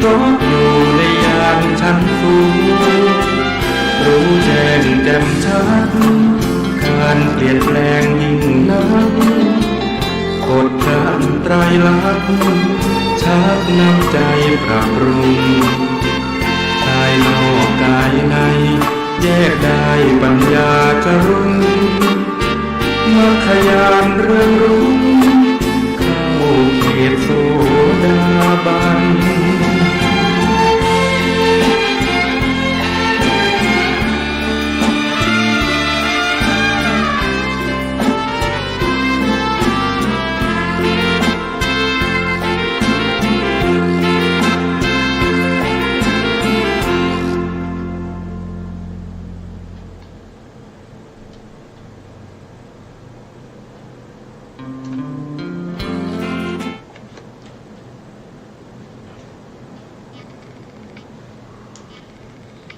ราะอยู่ในยามชั้นสูงรู้แจ้งแจ่มชัดการเปลี่ยนแปลงยิ่งนักกฎการไตรลักษณ์ชักนำใจปรับปรุงกายนอกกายในแยกได้ปัญญาจะรุ่งมัคคยานเรื่องรุ่งเข้าเขตโสดาบัน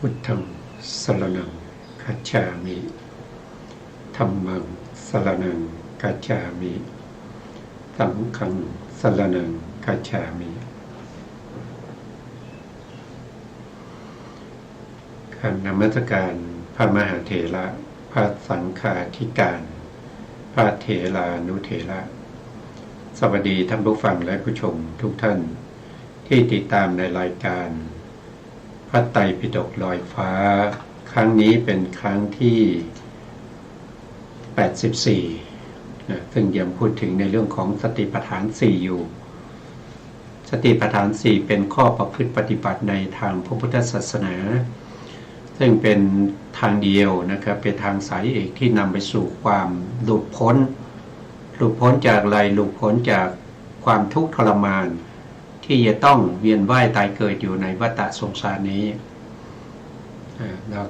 พุทธังสรณังคัจฉามิธัมมังสรณังคัจฉามิสังฆังสรณังคัจฉามิการนมัสการพระมหาเถระพระสังฆาธิการพระเถรานุเถระสวัสดีท่านผู้ฟังและผู้ชมทุกท่านที่ติดตามในรายการพระไตรปิฎกลอยฟ้าครั้งนี้เป็นครั้งที่84นะซึ่งยังพูดถึงในเรื่องของสติปัฏฐาน4อยู่สติปัฏฐาน4เป็นข้อประพฤติปฏิบัติในทางพระพุทธศาสนาซึ่งเป็นทางเดียวนะครับเป็นทางสายเอกที่นำไปสู่ความหลุดพ้นจากอะไรหลุดพ้นจากความทุกข์ทรมานที่จะต้องเวียนว่ายตายเกิดอยู่ในวัฏสงสารนี้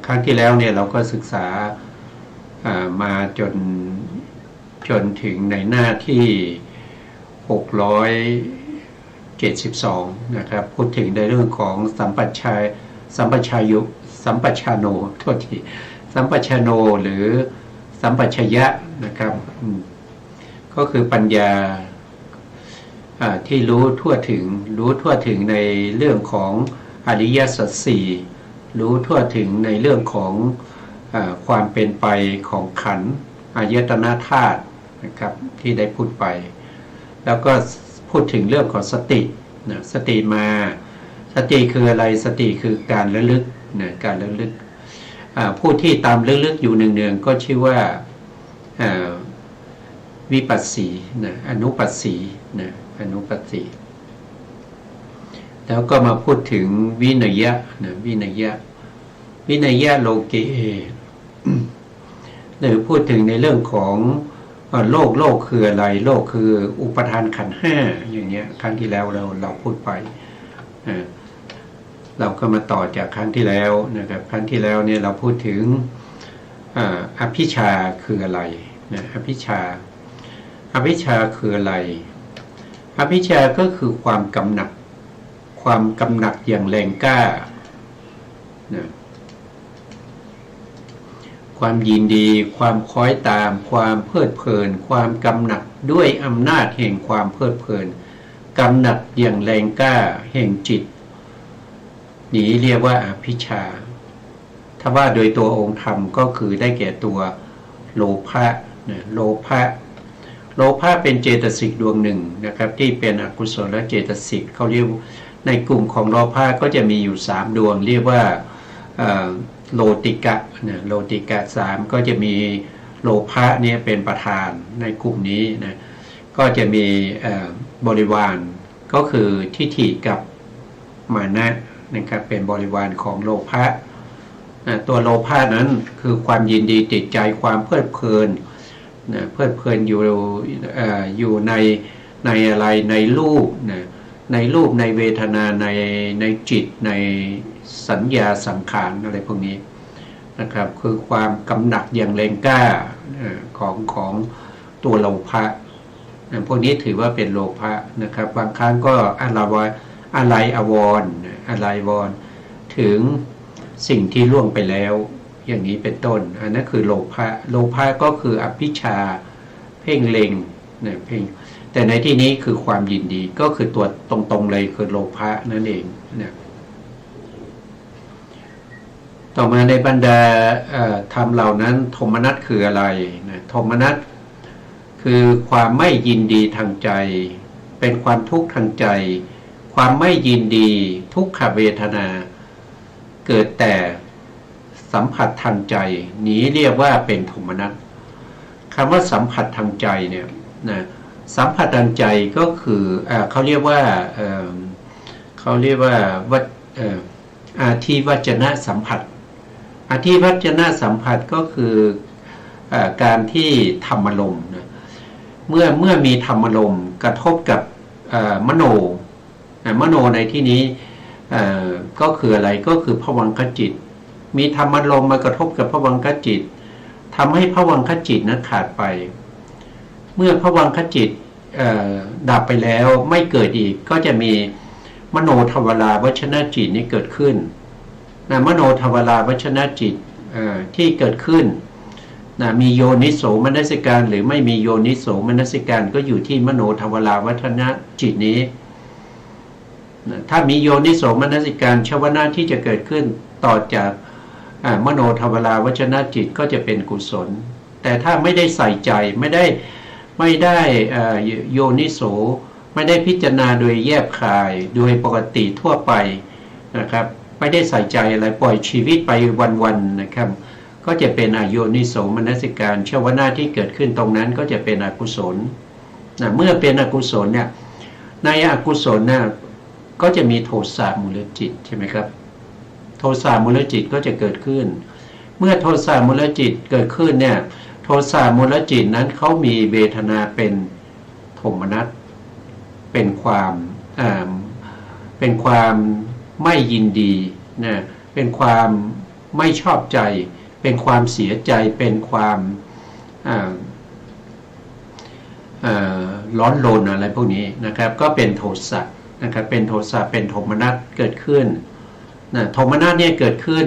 ครั้งที่แล้วเนี่ยเราก็ศึกษามาจนถึงในหน้าที่672นะครับพูดถึงในเรื่องของสัมปชาโนโทษทีสัมปชาโนหรือสัมปชัญญะนะครับก็คือปัญญาที่รู้ทั่วถึงในเรื่องของอริยสัจสี่รู้ทั่วถึงในเรื่องของความเป็นไปของขันธ์อายตนะธาตุนะครับที่ได้พูดไปแล้วก็พูดถึงเรื่องของสตินะสติคืออะไรสติคือการระลึกนะการระลึกผู้ที่ตามระลึกอยู่เนืองๆก็ชื่อว่าวิปัสสีนะอนุปัสสีนะอนุปัสสีแล้วก็มาพูดถึงวินัยะนะวินัยะโลเกหรือพูดถึงในเรื่องของโลกคืออะไรโลกคืออุปทานขันธ์ห้าอย่างเงี้ยครั้งที่แล้วเราพูดไปเราก็มาต่อจากครั้งที่แล้วนะครับครั้งที่แล้วเนี่ยเราพูดถึงอภิชาคืออะไรนะอภิชาคืออะไรอภิชาก็คือความกำหนัดอย่างแรงกล้านะความยินดีความคล้อยตามความเพลิดเพลินความกำหนัดด้วยอำนาจแห่งความเพลิดเพลินกำหนัดอย่างแรงกล้าแห่งจิตนี้เรียกว่าอภิชาถ้าว่าโดยตัวองค์ธรรมก็คือได้แก่ตัวโลภะนะโลภะเป็นเจตสิกดวงหนึ่งนะครับที่เป็นอกุศลเจตสิกเขาเรียกในกลุ่มของโลภะก็จะมีอยู่3ดวงเรียกว่าโลติกะนะโลติกะ3ก็จะมีโลภะเนี่ยเป็นประธานในกลุ่มนี้นะก็จะมีบริวารก็คือทิฏฐิกับมานะนะครับเป็นบริวารของโลภะตัวโลภะนั้นคือความยินดีติดใจความเพลิดเพลินเพลิดเพลินอยู่ในอะไรในรูปในเวทนาในจิตในสัญญาสังขารอะไรพวกนี้นะครับคือความกำหนัดอย่างแรงกล้าของตัวโลภะพวกนี้ถือว่าเป็นโลภะนะครับบางครั้งก็อะไรอวรถึงสิ่งที่ล่วงไปแล้วอย่างนี้เป็นต้นอันนั้นคือโลภะก็คืออภิชาเพ่งเล็งนะเพ่ง แต่ในที่นี้คือความยินดีก็คือตัวตรงๆเลยคือโลภะนั่นเองนะต่อมาในบรรดาธรรมเหล่านั้นโทมนัสคืออะไรนะโทมนัสคือความไม่ยินดีทางใจเป็นความทุกข์ทางใจความไม่ยินดีทุกขเวทนาเกิดแต่สัมผัสทางใจนี้เรียกว่าเป็นโทมนัสคำว่าสัมผัสทางใจเนี่ยนะสัมผัสทางใจก็คือเขาเรียกว่าอาทิวัจนะสัมผัสอาทิวัจนะสัมผัสก็คือการที่ธรรมารมณ์นะเมื่อมีธรรมารมณ์กระทบกับมโนในที่นี้ก็คืออะไรก็คือภวังคจิตมีธรรมารมณ์มากระทบกับภวังคจิตทำให้ภวังคจิตนั้นขาดไปเมื่อภวังคจิตดับไปแล้วไม่เกิดอีกก็จะมีมโนทวาราวชนะจิตนี้เกิดขึ้นมโนทวาราวชนะจิตที่เกิดขึ้นมีโยนิโสมนสิการหรือไม่มีโยนิโสมนสิการก็อยู่ที่มโนทวาราวชนะจิตนี้ถ้ามีโยนิโสมนสิการชวนะที่จะเกิดขึ้นต่อจากมโนทวาราวชนะจิตก็จะเป็นกุศลแต่ถ้าไม่ได้ใส่ใจไม่ได้โยนิโสไม่ได้พิจารณาโดยแยบคายโดยปกติทั่วไปนะครับไม่ได้ใส่ใจอะไรปล่อยชีวิตไปวันๆนะครับก็จะเป็นอโยนิโสมนสิการชวนะที่เกิดขึ้นตรงนั้นก็จะเป็นอกุศลเมื่อเป็นอกุศลเนี่ยในอกุศลเนี่ยก็จะมีโทสะมูลจิตใช่ไหมครับโทสะมูลจิตก็จะเกิดขึ้นเมื่อโทสะมูลจิตเกิดขึ้นเนี่ยโทสะมูลจิตนั้นเขามีเวทนาเป็นโทมนัสเป็นความไม่ยินดีนะเป็นความไม่ชอบใจเป็นความเสียใจเป็นความร้อนรนอะไรพวกนี้นะครับก็เป็นโทสะนะครับเป็นโทสะเป็นโทมนัสเกิดขึ้นนะโทมนัสเนี่ยเกิดขึ้น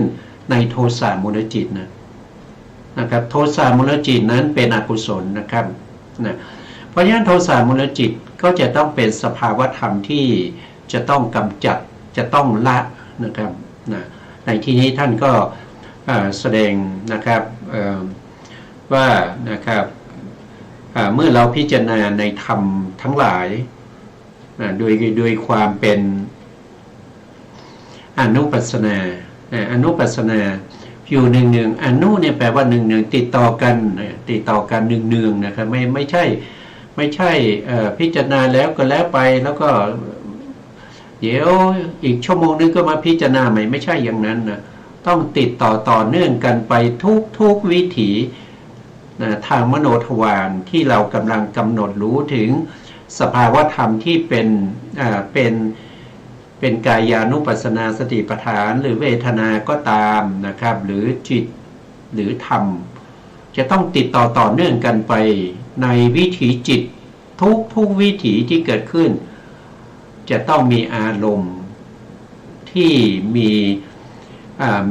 ในโทสะมูลจิตนะครับโทสะมูลจิตนั้นเป็นอกุศลนะครับนะเพราะฉะนั้นโทสะมูลจิตก็จะต้องเป็นสภาวธรรมที่จะต้องกำจัดจะต้องละนะครับนะในที่นี้ท่านก็แสดงนะครับว่านะครับเมื่อเราพิจารณาในธรรมทั้งหลายโดยความเป็นอนุปัสสนาอยู่หนึ่งอนุเนี่ยแปลว่าหนึ่งติดต่อกันเนืองนะครับไม่ใช่พิจารณาแล้วก็แล้วไปแล้วก็เดี๋ยวอีกชั่วโมงนึงก็มาพิจารณาใหม่ไม่ใช่อย่างนั้นนะต้องติดต่อเนื่องกันไปทุกวิถีทางมโนทวารที่เรากำลังกำหนดรู้ถึงสภาวธรรมที่เป็นกายานุปัสสนาสติปัฏฐานหรือเวทนาก็ตามนะครับหรือจิตหรือธรรมจะต้องติดต่อเนื่องกันไปในวิถีจิตทุกวิถีที่เกิดขึ้นจะต้องมีอารมณ์ที่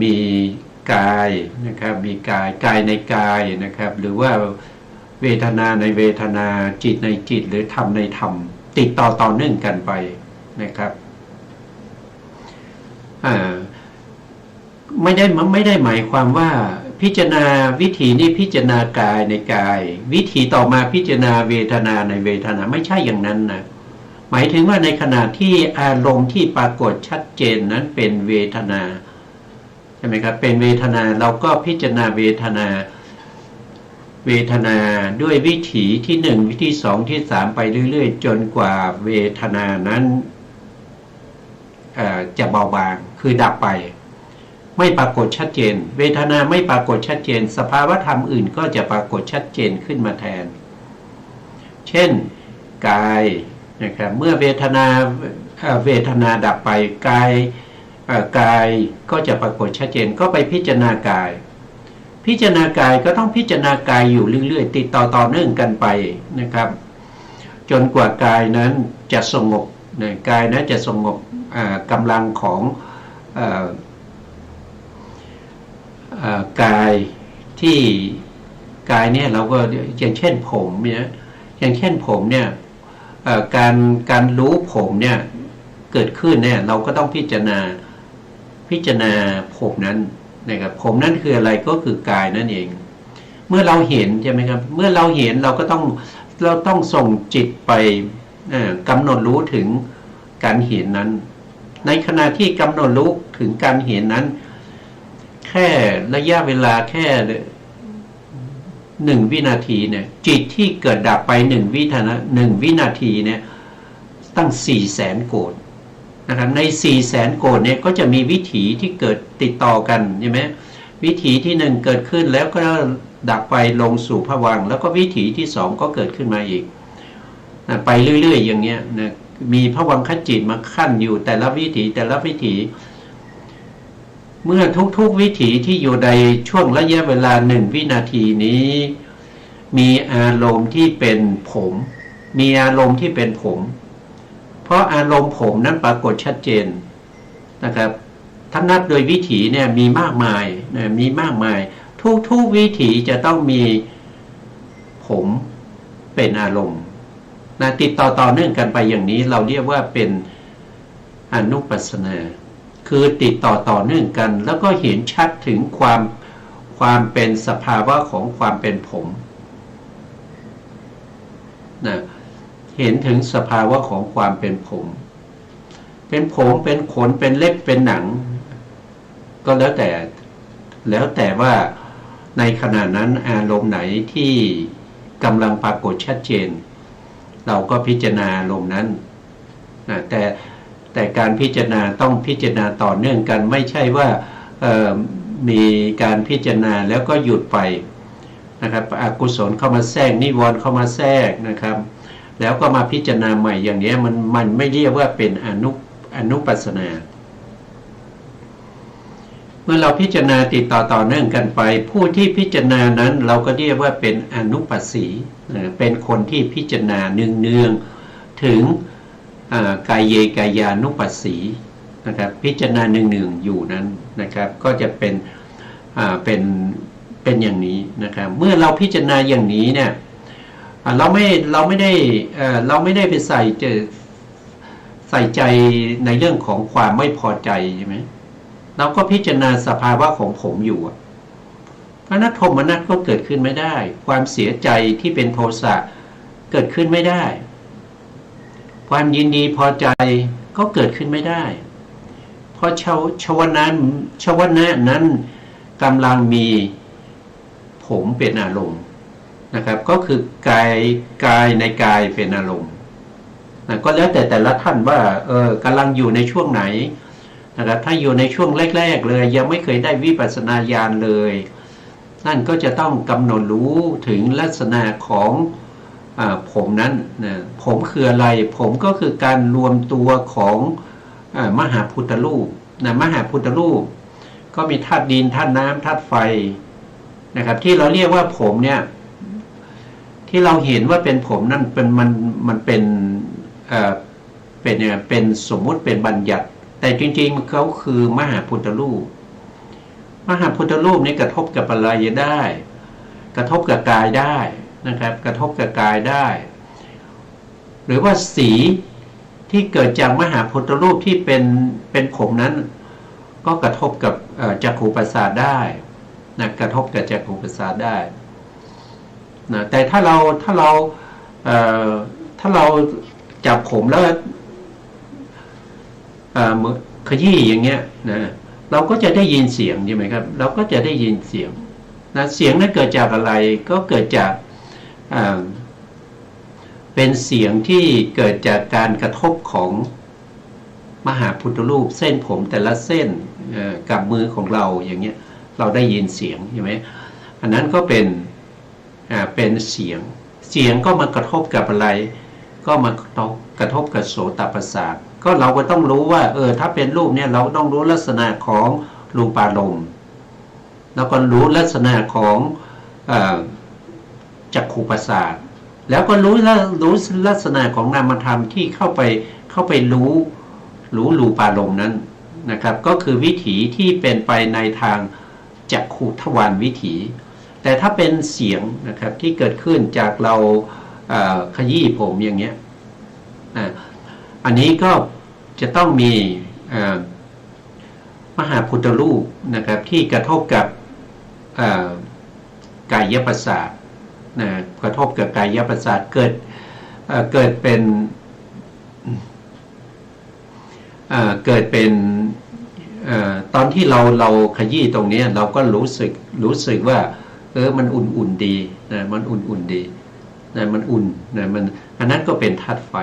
มีกายนะครับมีกายในกายนะครับหรือว่าเวทนาในเวทนาจิตในจิตหรือธรรมในธรรมติดต่อเนื่องกันไปนะครับไม่ได้หมายความว่าพิจารณาวิถีนี้พิจารณากายในกายวิถีต่อมาพิจารณาเวทนาในเวทนาไม่ใช่อย่างนั้นนะหมายถึงว่าในขณะที่อารมณ์ที่ปรากฏชัดเจนนั้นเป็นเวทนาใช่ไหมครับเป็นเวทนาเราก็พิจารณาเวทนาด้วยวิถีที่1วิธี2ที่3ไปเรื่อยๆจนกว่าเวทนานั้นจะเบาบางคือดับไปไม่ปรากฏชัดเจนเวทนาไม่ปรากฏชัดเจนสภาวธรรมอื่นก็จะปรากฏชัดเจนขึ้นมาแทนเช่นกายนะครับเมื่อเวทนาดับไปกายก็จะปรากฏชัดเจนก็ไปพิจารณากายก็ต้องพิจารณากายอยู่เรื่อยๆติดต่อเนื่องกันไปนะครับจนกว่ากายนั้นจะสงบกายนั้นจะสงบกำลังของกายที่กายเนี่ยเราก็อย่างเช่นผมเนี่ย การรู้ผมเนี่ยเกิดขึ้นเนี่ยเราก็ต้องพิจารณาผมนั้นนะครับผมนั้นคืออะไรก็คือกายนั่นเองเมื่อเราเห็นใช่ไหมครับเมื่อเราเห็นเราต้องส่งจิตไปกำหนดรู้ถึงการเห็นนั้นในขณะที่กำหนดรู้ถึงการเห็นนั้นแค่ระยะเวลาแค่1 วินาทีเนี่ยจิตที่เกิดดับไป1 วินาทีเนี่ยตั้ง400,000 โกฏนะครับใน400,000 โกฏเนี่ยก็จะมีวิถีที่เกิดติดต่อกันใช่ไหมวิถีที่1เกิดขึ้นแล้วก็ดับไปลงสู่ภวังค์แล้วก็วิถีที่2ก็เกิดขึ้นมาอีกนะไปเรื่อยๆอย่างเงี้ยนะมีภวังคจิตมาขั้นอยู่แต่ละวิถีเมื่อทุกวิถีที่อยู่ในช่วงระยะเวลา1 วินาทีนี้มีอารมณ์ที่เป็นผมมีอารมณ์ที่เป็นผมเพราะอารมณ์ผมนั้นปรากฏชัดเจนนะครับถ้านับโดยวิถีเนี่ยมีมากมายนะมีมากมายทุกวิถีจะต้องมีผมเป็นอารมณ์นะติดต่อเนื่องกันไปอย่างนี้เราเรียกว่าเป็นอนุปัสสนาคือติดต่อเนื่องกันแล้วก็เห็นชัดถึงความเป็นสภาวะของความเป็นผมนะเห็นถึงสภาวะของความเป็นผมเป็นขนเป็นเล็บเป็นหนังก็แล้วแต่ว่าในขณะนั้นอารมณ์ไหนที่กำลังปรากฏชัดเจนเราก็พิจารณาอารมณ์นั้นนะแต่การพิจารณาต้องพิจารณาต่อเนื่องกันไม่ใช่ว่ามีการพิจารณาแล้วก็หยุดไปนะครับอกุศลเข้ามาแทรกนิวรณ์เข้ามาแทรกนะครับแล้วก็มาพิจารณาใหม่อย่างนี้มันไม่เรียกว่าเป็นอนุปัสสนาเมื่อเราพิจารณาติดต่อเนื่องกันไปผู้ที่พิจารณานั้นเราก็เรียกว่าเป็นอนุปัสสีเป็นคนที่พิจารณาเนืองๆถึงกายเยกายานุปัสสีนะครับพิจารณาเนืองๆอยู่นั้นนะครับก็จะเป็นอย่างนี้นะครับเมื่อเราพิจารณาอย่างนี้เนี่ยเราไม่ได้ไปใส่ใจในเรื่องของความไม่พอใจใช่ไหมเราก็พิจารณาสภาวะของผมอยู่เพราะนั้นโทมนัสก็เกิดขึ้นไม่ได้ความเสียใจที่เป็นโทสะเกิดขึ้นไม่ได้ความยินดีพอใจก็เกิดขึ้นไม่ได้เพราะชวนะนั้นกำลังมีผมเป็นอารมณ์นะครับก็คือกายในกายเป็นอารมณ์นะก็แล้วแต่ละท่านว่ากำลังอยู่ในช่วงไหนนะครับถ้าอยู่ในช่วงแรกๆเลยยังไม่เคยได้วิปัสสนาญาณเลยนั่นก็จะต้องกำหนดรู้ถึงลักษณะของผมนั้นนะผมคืออะไรผมก็คือการรวมตัวของมหาพุทธรูปนะมหาพุทธรูปก็มีธาตุดินธาตุน้ำธาตุไฟนะครับที่เราเรียกว่าผมเนี่ยที่เราเห็นว่าเป็นผมนั่นมันเป็นสมมุติเป็นบัญญัติแต่จริงๆเขาคือมหาพุทธรูปนี่กระทบกับอะไรได้กระทบกับกายได้นะครับกระทบกับกายได้หรือว่าสีที่เกิดจากมหาพุทธรูปที่เป็นผมนั้นก็กระทบกับจักขุประสาทได้นะกระทบกับจักขุประสาทได้นะแต่ถ้าเราจับผมแล้วขยี้อย่างเงี้ยนะเราก็จะได้ยินเสียงใช่ไหมครับเราก็จะได้ยินเสียงนะเสียงนั้นเกิดจากอะไรก็เกิดจากเป็นเสียงที่เกิดจากการกระทบของมหาพุทธรูปเส้นผมแต่ละเส้นกับมือของเราอย่างเงี้ยเราได้ยินเสียงใช่ไหมอันนั้นก็เป็นเสียงก็มากระทบกับอะไรก็มากระทบกับโสตประสาทก็เราก็ต้องรู้ว่าถ้าเป็นรูปเนี่ยเราต้องรู้ลักษณะของรูปารมณ์แล้วก็รู้ลักษณะของจักขุประสาทแล้วก็รู้ลักษณะของนามธรรมที่เข้าไปรู้รูปารมณ์นั้นนะครับก็คือวิถีที่เป็นไปในทางจักขุทวารวิถีแต่ถ้าเป็นเสียงนะครับที่เกิดขึ้นจากเราขยี้ผมอย่างเงี้ย อันนี้ก็จะต้องมีมหาพุทธรูปนะครับที่กระทบกับกายประสาทนะกระทบกับกายประสาทเกิดเป็นตอนที่เราขยี้ตรงนี้เราก็รู้สึกว่ามันอุ่นดีนะมันอุ่นดีนะมันอุ่นนะมันอันนั้นก็เป็นธาตุไฟ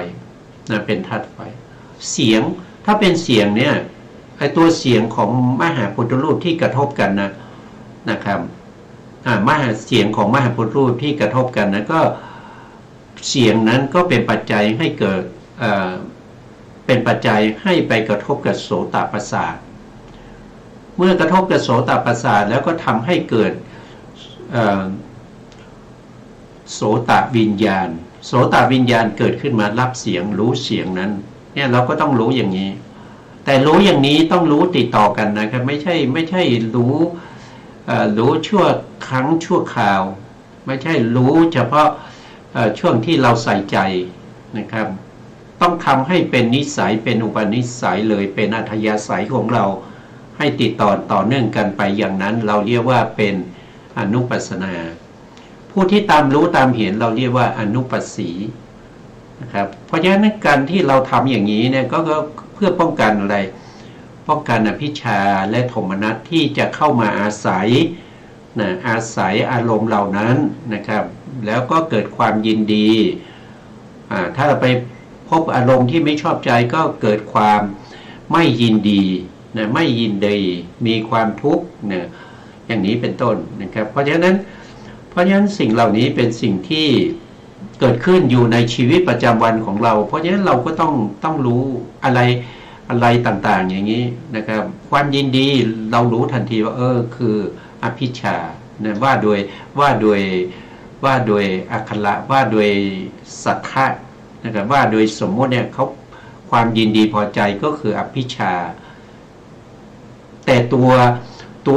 นะเป็นธาตุไฟเสียงถ้าเป็นเสียงเนี่ยไอตัวเสียงของมหาพุทธรูปที่กระทบกันนะครับเสียงของมหาพุทธรูปที่กระทบกันนะก็เสียงนั้นก็เป็นปัจจัยให้เกิดเป็นปัจจัยให้ไปกระทบกับโสตประสาทเมื่อกระทบกับโสตประสาทแล้วก็ทำให้เกิดโสตวิญญาณโสตวิญญาณเกิดขึ้นมารับเสียงรู้เสียงนั้นเนี่ยเราก็ต้องรู้อย่างนี้แต่รู้อย่างนี้ต้องรู้ติดต่อกันนะครับไม่ใช่รู้ชั่วครั้งชั่วคราวไม่ใช่รู้เฉพาะช่วงที่เราใส่ใจนะครับต้องทำให้เป็นนิสัยเป็นอุปนิสัยเลยเป็นอัธยาศัยของเราให้ติดต่อเนื่องกันไปอย่างนั้นเราเรียกว่าเป็นอนุปัสสนาผู้ที่ตามรู้ตามเห็นเราเรียกว่าอนุปัสสีนะครับเพราะฉะนั้นการที่เราทำอย่างนี้เนี่ยก็เพื่อป้องกันอะไรป้องกันอภิชาและโทมนัสที่จะเข้ามาอาศัยอารมณ์เหล่านั้นนะครับแล้วก็เกิดความยินดีถ้าเราไปพบอารมณ์ที่ไม่ชอบใจก็เกิดความไม่ยินดีไม่ยินดีมีความทุกข์อย่างนี้เป็นต้นนะครับเพราะฉะนั้นสิ่งเหล่านี้เป็นสิ่งที่เกิดขึ้นอยู่ในชีวิตประจำวันของเราเพราะฉะนั้นเราก็ต้องรู้อะไรต่างๆอย่างนี้นะครับความยินดีเรารู้ทันทีว่าคืออภิชาว่าโดยอัคขระว่าโดยสัทธะนะครับว่าโดยสมมติเนี่ยเขาความยินดีพอใจก็คืออภิชาแต่ตัว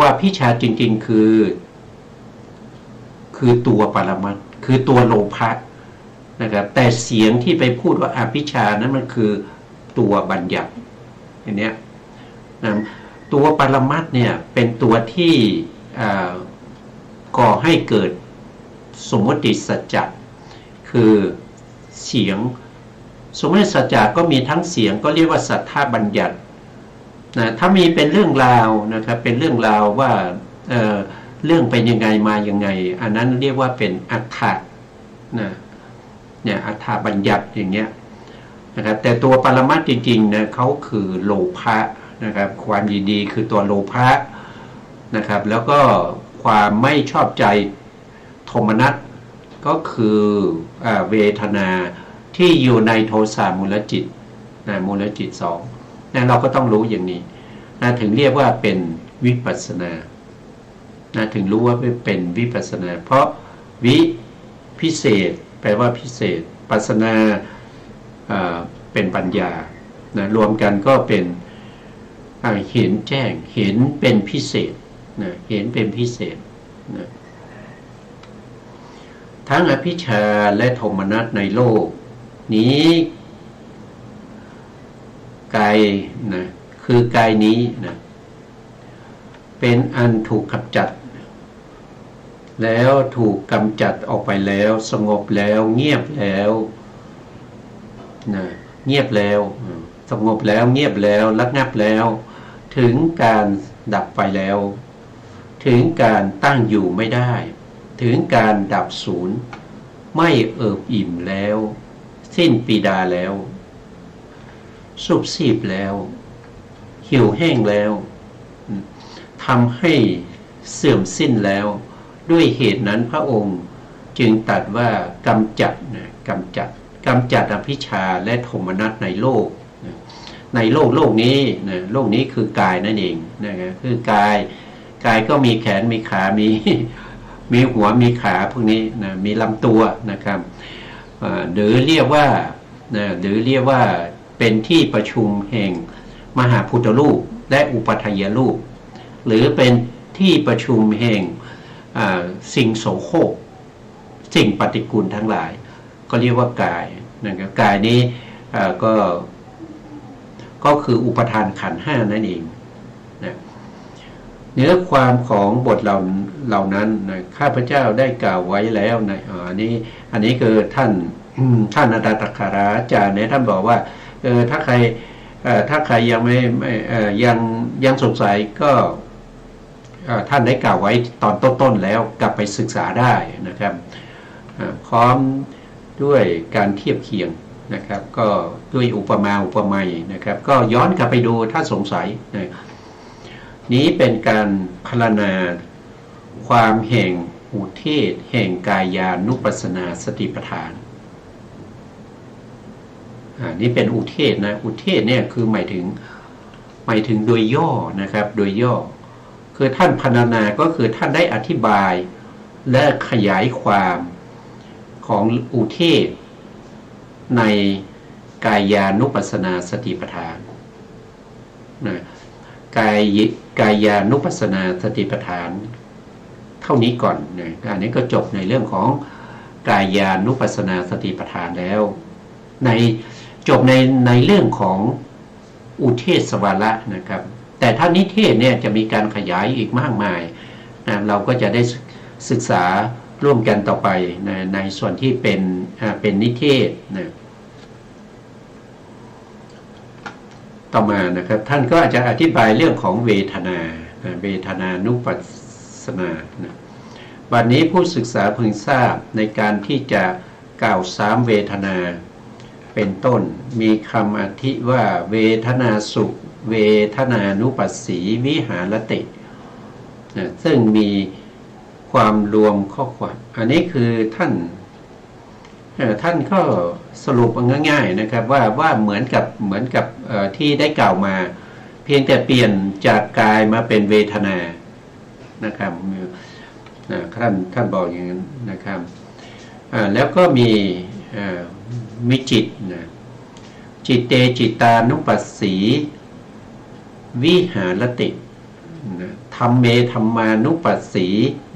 อภิชาจริงๆคือตัวปรมัตถ์คือตัวโลภะนะครับแต่เสียงที่ไปพูดว่าอภิชานั้นมันคือตัวบัญญัติอย่างนี้ตัวปรมัตถ์เนี่ยเป็นตัวที่ก่อให้เกิดสมมติสัจจะคือเสียงสมมติสัจจะก็มีทั้งเสียงก็เรียกว่าสัทธาบัญญัติถ้ามีเป็นเรื่องราวนะครับเป็นเรื่องราวว่าเรื่องเป็นยังไงมายังไงอันนั้นเรียกว่าเป็นอัฏฐะเนี่ยอัฏฐบัญญัติอย่างเงี้ยนะครับแต่ตัวปรมัตถ์จริงๆนะเขาคือโลภะนะครับความยินดีคือตัวโลภะนะครับแล้วก็ความไม่ชอบใจโทมนัสก็คือเวทนาที่อยู่ในโทสะมูลจิตมูลจิตสองเราก็ต้องรู้อย่างนี้ถึงเรียกว่าเป็นวิปัสสนาถึงรู้ว่าเป็นวิปัสสนาเพราะวิพิเศษแปลว่าพิเศษปัสสนาเป็นปัญญารวมกันก็เป็นเห็นแจ้งเห็นเป็นพิเศษเห็นเป็นพิเศษทั้งอภิชาและโทมนัสในโลกนี้กายคือกายนี้เป็นอันถูกกำจัดแล้วถูกกำจัดออกไปแล้วสงบแล้วเงียบแล้วเงียบแล้วสงบแล้วเงียบแล้วระงับแล้วถึงการดับไปแล้วถึงการตั้งอยู่ไม่ได้ถึงการดับศูนย์ไม่เอิบอิ่มแล้วสิ้นปีดาแล้วสุบซีบแล้วหิวแห้งแล้วทำให้เสื่อมสิ้นแล้วด้วยเหตุนั้นพระองค์จึงตรัสว่ากำจัดอภิชาและโทมนัสในโลกในโลกนี้โลกนี้คือกายนั่นเองนะครับคือกายก็มีแขนมีขามีหัวมีขาพวกนี้มีลำตัวนะครับหรือเรียกว่าเป็นที่ประชุมแห่งมหาพุทธรูปและอุปัฏฐยรูปหรือเป็นที่ประชุมแห่งสิ่งโสโครกสิ่งปฏิกูลทั้งหลายก็เรียกว่ากายนะครับกายนี้ ก็คืออุปทานขันธ์ห้านั่นเองนะเนื้อความของบทเหล่านั้นนะข้าพเจ้าได้กล่าวไว้แล้วนะอันนี้คือท่านอนันตคาราจารย์เนี่ยท่านบอกว่าถ้าใครยังไม่ยังสงสัยก็ท่านได้กล่าวไว้ตอนต้นๆแล้วกลับไปศึกษาได้นะครับพร้อมด้วยการเทียบเคียงนะครับก็ด้วยอุปมาอุปไมยนะครับก็ย้อนกลับไปดูถ้าสงสัยนะนี้เป็นการพรรณนาความแห่งอุเทศแห่งกายานุปัสสนาสติปัฏฐานนี่เป็นอุเทศนะอุเทศเนี่ยคือหมายถึงโดยย่อนะครับโดยย่อคือท่านพรรณนาก็คือท่านได้อธิบายและขยายความของอุเทศในกายานุปัสสนาสติปัฏฐานนะกายานุปัสสนาสติปัฏฐานเท่านี้ก่อนนะอันนี้ก็จบในเรื่องของกายานุปัสสนาสติปัฏฐานแล้วจบในเรื่องของอุเทศวาระนะครับแต่ถ้านิเทศเนี่ยจะมีการขยายอีกมากมายนะเราก็จะได้ศึกษาร่วมกันต่อไปในส่วนที่เป็นนิเทศนะต่อมานะครับท่านก็อาจจะอธิบายเรื่องของเวทนานุปัสสนานะวันนี้ผู้ศึกษาพึงทราบในการที่จะกล่าว3เวทนาเป็นต้นมีคำอธิว่าเวทนาสุขเวทนานุปัสสีวิหารตินะซึ่งมีความรวมข้อความอันนี้คือท่านก็สรุปง่ายๆนะครับว่าเหมือนกับที่ได้กล่าวมาเพียงแต่เปลี่ยนจากกายมาเป็นเวทนานะครับท่านบอกอย่างนั้นนะครับแล้วก็มีจิตนะจิตเตจิตานุปัสสีวิหารติธัมเมธัมมานุปัสสี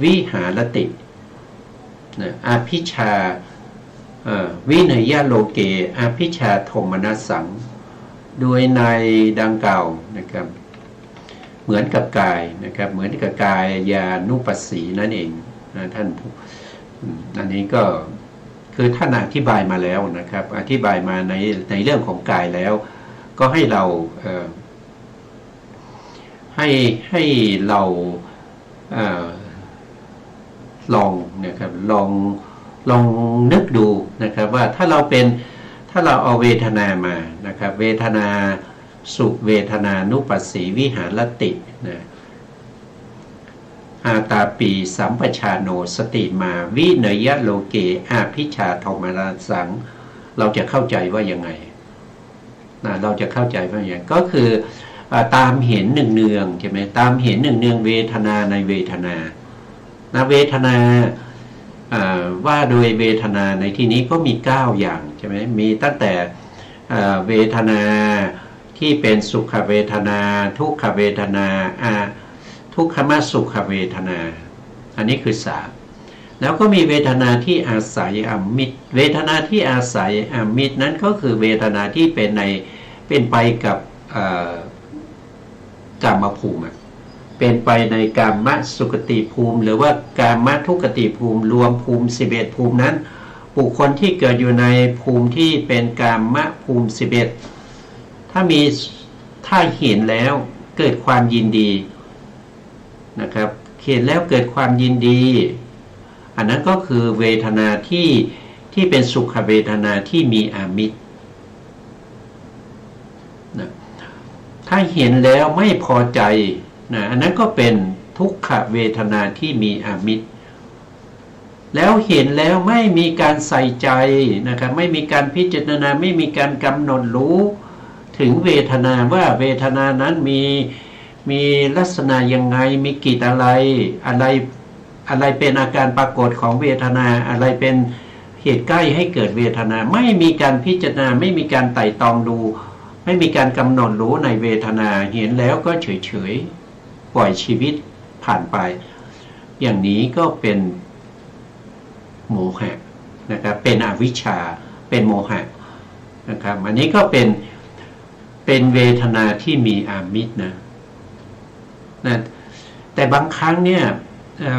วิหารติอภิชาวินัยโลเกอภิชาโทมนัสสังโดยในดังกล่าวนะครับเหมือนกับกายนะครับเหมือนกับกายญานุปัสสีนั่นเองนะท่านอันนี้ก็คือท่านอธิบายมาแล้วนะครับอธิบายมาในเรื่องของกายแล้วก็ให้เราให้เราลองนะครับลองนึกดูนะครับว่าถ้าเราเอาเวทนามานะครับเวทนาสุขเวทนานุปัสสีวิหารตินะอาตาปีสัมปชาโนสติมาวิเนยโลเกอาภิชาโทมนัสสังเราจะเข้าใจว่ายังไงนะเราจะเข้าใจว่าอย่างไรก็คือตามเห็นเนืองๆใช่ไหมตามเห็นเนืองเวทนาในเวทนานะเวทนาว่าโดยเวทนาในที่นี้ก็มี9อย่างใช่ไหมมีตั้งแต่เวทนาที่เป็นสุขเวทนาทุกขเวทนาทุกขมสุขเวทนาอันนี้คือ3แล้วก็มีเวทนาที่อาศัยอมิตรเวทนาที่อาศัยอมิตรนั้นก็คือเวทนาที่เป็นไปกับกามภูมิเป็นไปในกามสุขติภูมิหรือว่ากามทุกขติภูมิรวมภูมิ11ภูมินั้นบุคคลที่เกิดอยู่ในภูมิที่เป็นกามภูมิ11ถ้าเห็นแล้วเกิดความยินดีนะครับเห็นแล้วเกิดความยินดีอันนั้นก็คือเวทนาที่เป็นสุขเวทนาที่มีอามิตรนะถ้าเห็นแล้วไม่พอใจนะอันนั้นก็เป็นทุกขเวทนาที่มีอามิตรแล้วเห็นแล้วไม่มีการใส่ใจนะครับไม่มีการพิจารณาไม่มีการกำหนดรู้ถึงเวทนาว่าเวทนานั้นมีลักษณะยังไงมีกิจอะไรเป็นอาการปรากฏของเวทนาอะไรเป็นเหตุใกล้ให้เกิดเวทนาไม่มีการพิจารณาไม่มีการไต่ตองดูไม่มีการกำหนดรู้ในเวทนาเห็นแล้วก็เฉยปล่อยชีวิตผ่านไปอย่างนี้ก็เป็นโมหะนะครับเป็นอวิชชาเป็นโมหะ นะครับอันนี้ก็เป็นเวทนาที่มีอามิตรนะแต่บางครั้งเนี่ย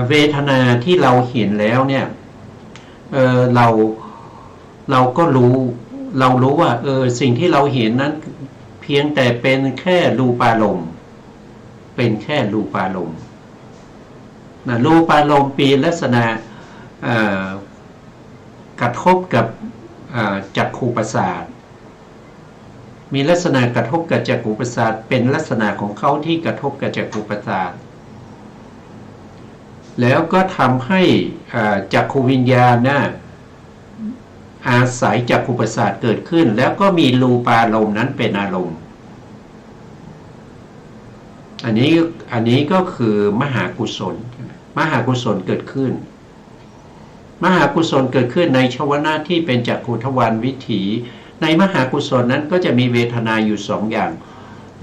เวทนาที่เราเห็นแล้วเนี่ยเราก็รู้ว่าสิ่งที่เราเห็นนั้นเพียงแต่เป็นแค่รูปารมณ์เป็นแค่รูปารมณ์รูปารมณ์ปีลักษณะกระทบกับจักขุประสาทมีลักษณะกระทบกับจักขุประสาทเป็นลักษณะของเขาที่กระทบกับจักขุประสาทแล้วก็ทำให้จักขุวิญญาณนะอาศัยจักขุประสาทเกิดขึ้นแล้วก็มีรูปารมณ์นั้นเป็นอารมณ์อันนี้ก็คือมหากุศลมหากุศลเกิดขึ้นมหากุศลเกิดขึ้นในชวนะที่เป็นจักขุทวารวิถีในมหากุศลนั้นก็จะมีเวทนาอยู่สองอย่าง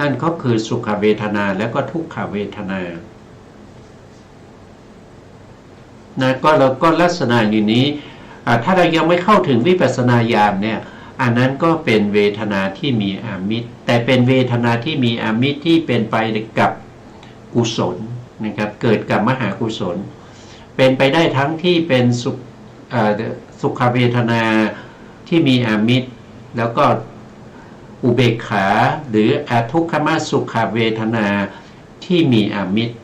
นั่นก็คือสุขเวทนาและก็ทุกขเวทนาก็เราก็ลักษณะอย่างนี้ถ้าเรายังไม่เข้าถึงวิปัสสนาญาณเนี่ยอันนั้นก็เป็นเวทนาที่มีอามิตรแต่เป็นเวทนาที่มีอามิตรที่เป็นไปกับกุศลนะครับเกิดกับมหากุศลเป็นไปได้ทั้งที่เป็นสุขเวทนาที่มีอามิตรแล้วก็อุเบกขาหรือทุกขมสุขเวทนาที่มีอามิตร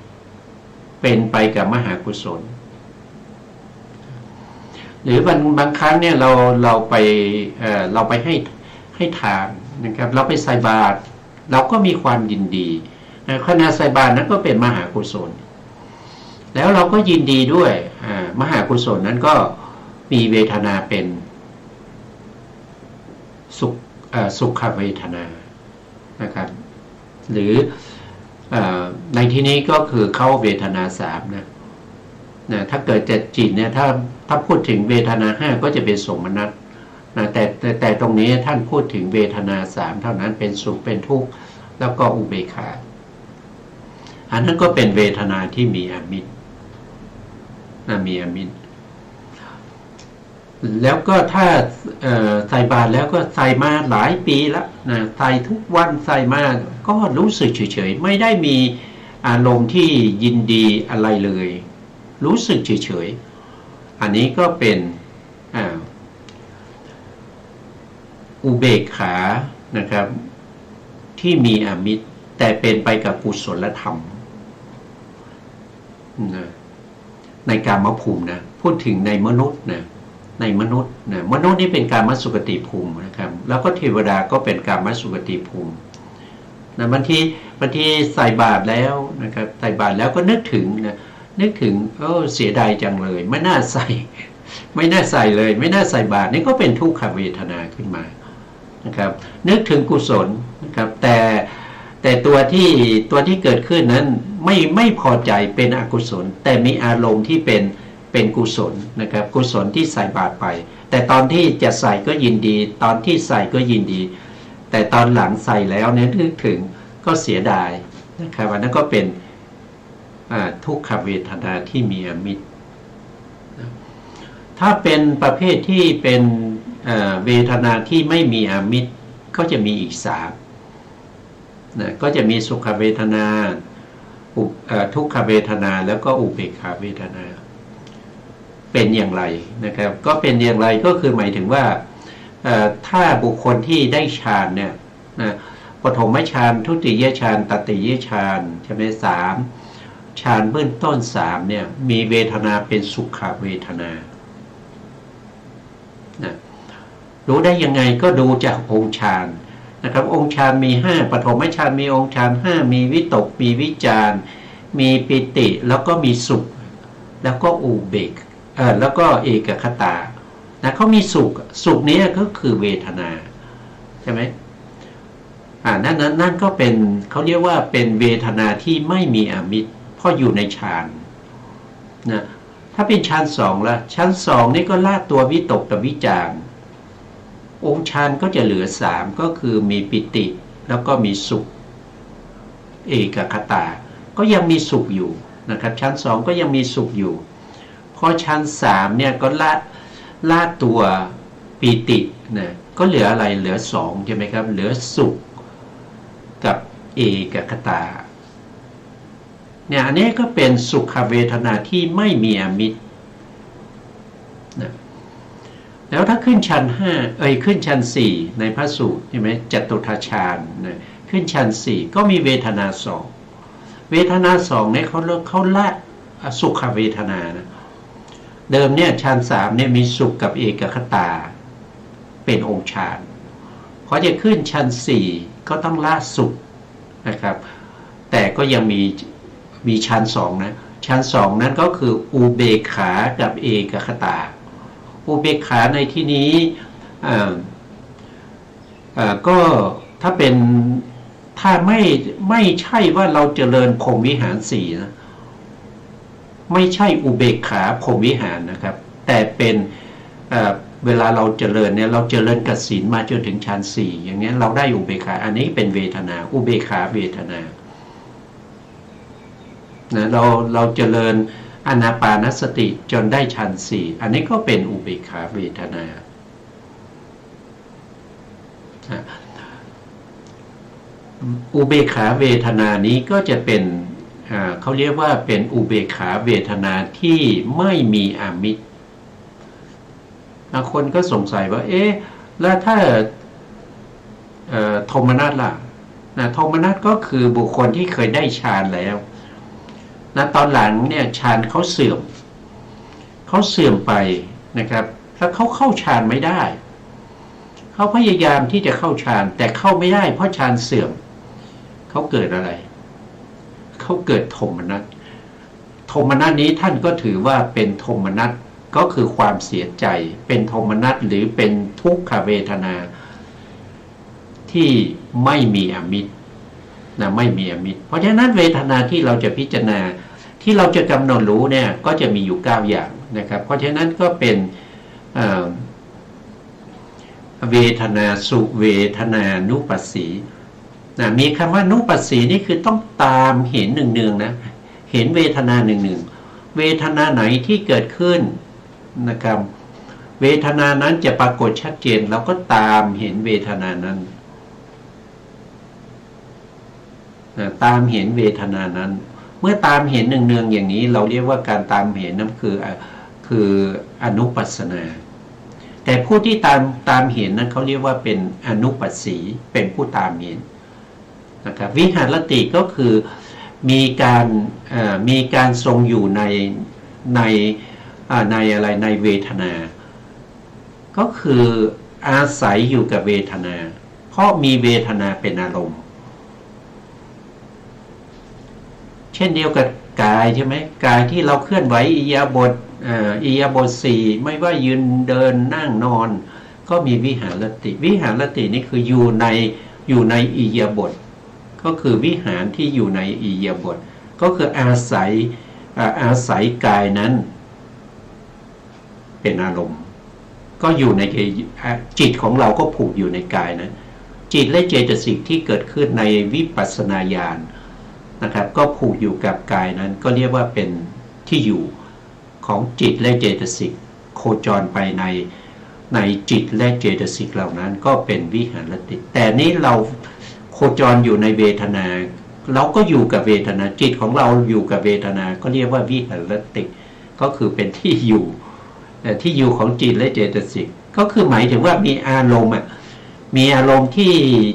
เป็นไปกับมหากุศลหรือบางครั้งเนี่ยเราไปให้ทานนะครับเราไปใส่บาตรเราก็มีความยินดีขณะใส่บาตรนั้นก็เป็นมหากุศลแล้วเราก็ยินดีด้วยมหากุศลนั้นก็มีเวทนาเป็นสุขเวทนานะครับหรือในที่นี้ก็คือเข้าเวทนาสามนะถ้าเกิดจิตเนี่ยถ้าพูดถึงเวทนาห้าก็จะเป็นสมนัตแต่ตรงนี้ท่านพูดถึงเวทนาสามเท่านั้นเป็นสุขเป็นทุกข์แล้วก็อุเบกขาอันนั้นก็เป็นเวทนาที่มีอามิตรมีอามิตรแล้วก็ถ้าใส่บาตรแล้วก็ใส่มาหลายปีแล้วใส่ทุกวันใส่มาก็รู้สึกเฉยๆไม่ได้มีอารมณ์ที่ยินดีอะไรเลยรู้สึกเฉยๆอันนี้ก็เป็นอุเบกขานะครับที่มีอามิตรแต่เป็นไปกับกุศลธรรมในกามภูมินะพูดถึงในมนุษย์นะในมนุษย์นี่เป็นกามสุขติภูมินะครับแล้วก็เทวดาก็เป็นกามสุขติภูมิบางทีใส่บาตรแล้วนะครับใส่บาตรแล้วก็นึกถึงเสียดายจังเลยไม่น่าใส่เลยไม่น่าใส่บาตรนี่ก็เป็นทุกขเวทนาขึ้นมานะครับนึกถึงกุศลนะครับแต่ตัวที่เกิดขึ้นนั้นไม่พอใจเป็นอกุศลแต่มีอารมณ์ที่เป็นกุศลนะครับกุศลที่ใส่บาตรไปแต่ตอนที่จะใส่ก็ยินดีตอนที่ใส่ก็ยินดีแต่ตอนหลังใส่แล้วเนี่ยนึกถึงก็เสียดายนะครับอันนั้นก็เป็นทุกขเวทนาที่มีอามิตรถ้าเป็นประเภทที่เป็นเวทนาที่ไม่มีอามิตรก็จะมีอีกสามก็จะมีสุขเวทนาทุกขเวทนาแล้วก็อุเบกขาเวทนาเป็นอย่างไรนะครับก็เป็นอย่างไรก็คือหมายถึงว่าถ้าบุคคลที่ได้ฌานเนี่ยปฐมฌานทุติยฌานตติยฌานใช่ไหมสามฌานเบื้องต้นสามเนี่ยมีเวทนาเป็นสุขเวทนารู้ได้ยังไงก็ดูจากองค์ฌานนะครับองค์ฌานมี5ปฐมฌานมีองค์ฌาน5มีวิตกมีวิจารมีปิติแล้วก็มีสุขแล้วก็อุเบกแล้วก็เอกคตาเขามีสุขนี้ก็คือเวทนาใช่ไหมนั่นก็เป็นเขาเรียกว่าเป็นเวทนาที่ไม่มีอามิตรเพราะอยู่ในฌานนะถ้าเป็นฌานสองละฌานสองนี่ก็ละตัววิตกกับวิจารองค์ฌานก็จะเหลือ3ก็คือมีปิติแล้วก็มีสุขเอกคตาก็ยังมีสุขอยู่นะครับฌาน2ก็ยังมีสุขอยู่พอฌาน3เนี่ยก็ละตัวปิตินะ ก็เหลืออะไรเหลือสองใช่ไหมครับเหลือสุขกับเอกคตาเนี่ยอันนี้ก็เป็นสุขเวทนาที่ไม่มีอมิตรนะแล้วถ้าขึ้นชั้น5ขึ้นชั้น4ในพระสูตรใช่ไหมจตุทัชฌานนะขึ้นชั้น4ก็มีเวทนาสองเวทนาสองเนี่ยเขาละสุขเวทนานะเดิมเนี่ยชั้น3เนี่ยมีสุขกับเอกคตาเป็นองค์ฌานพอจะขึ้นชั้น4ก็ต้องละสุขนะครับแต่ก็ยังมีชั้น2นะชั้น2นั้นก็คืออุเบกขากับเอกคตาอุเบกขาในที่นี้ก็ถ้าเป็นถ้าไม่ใช่ว่าเราเจริญพรหมวิหาร4นะไม่ใช่อุเบกขาพรหมวิหารนะครับแต่เป็นเวลาเราเจริญเนี่ยเราเจริญกสิณมาจนถึงชั้น4อย่างนี้เราได้อุเบกขาอันนี้เป็นเวทนาอุเบกขาเวทนานะเราเจริญอานาปานสติจนได้ชั้น4อันนี้ก็เป็นอุเบกขาเวทนาอุเบกขาเวทนานี้ก็จะเป็นเขาเรียกว่าเป็นอุเบกขาเวทนาที่ไม่มีอามิตรบางคนก็สงสัยว่าแล้วถ้าโทมนัสล่ะโทมนัสก็คือบุคคลที่เคยได้ฌานแล้วตอนหลังเนี่ยฌานเขาเสื่อมไปนะครับแล้วเขาเข้าฌานไม่ได้เขาพยายามที่จะเข้าฌานแต่เข้าไม่ได้เพราะฌานเสื่อมเขาเกิดอะไรเขาเกิดโทมนัสโทมนัสนี้ท่านก็ถือว่าเป็นโทมนัสก็คือความเสียใจเป็นโทมนัสหรือเป็นทุกขเวทนาที่ไม่มีอมิตรไม่มีอมิตรเพราะฉะนั้นเวทนาที่เราจะพิจารณาที่เราจะกำหนดรู้เนี่ยก็จะมีอยู่9อย่างนะครับเพราะฉะนั้นก็เป็นเวทนาสุเวทนานุปัสสีมีคำว่านุปัสสีนี่คือต้องตามเห็นหนึ่งๆนะเห็นเวทนาหนึ่งๆเวทนาไหนที่เกิดขึ้นนะครับเวทนานั้นจะปรากฏชัดเจนเราก็ตามเห็นเวทนานั้นตามเห็นเวทนานั้นเมื่อตามเห็นเนืองๆอย่างนี้เราเรียกว่าการตามเห็นนั้นคืออนุปัสสนาแต่ผู้ที่ตามเห็นนั้นเขาเรียกว่าเป็นอนุปัสสีเป็นผู้ตามเห็นนะครับวิหารติก็คือมีการทรงอยู่ในอะไรในเวทนาก็คืออาศัยอยู่กับเวทนาเพราะมีเวทนาเป็นอารมณ์เช่นเดียวกับกายใช่ไหมกายที่เราเคลื่อนไหวอิริยาบถ4ไม่ว่ายืนเดินนั่งนอนก็มีวิหารติวิหารตินี่คืออยู่ในอิริยาบถก็คือวิหารที่อยู่ในอิริยาบถก็คืออาศัยกายนั้นเป็นอารมณ์ก็อยู่ในจิตของเราก็ผูกอยู่ในกายนะจิตและเจตสิกที่เกิดขึ้นในวิปัสสนาญาณนะครับก็ผูกอยู่กับกายนั้นก็เรียกว่าเป็นที่อยู่ของจิตและเจตสิกโคจรไปในจิตและเจตสิกเหล่านั้นก็เป็นวิหารติแต่นี้เราโคจรอยู่ในเวทนาเราก็อยู่กับเวทนาจิตของเราอยู่กับเวทนาก็เรียกว่าวิหารติก็คือเป็นที่อยู่ของจิตและเจตสิกก็คือหมายถึงว่ามีอารมณ์มีอารมณ์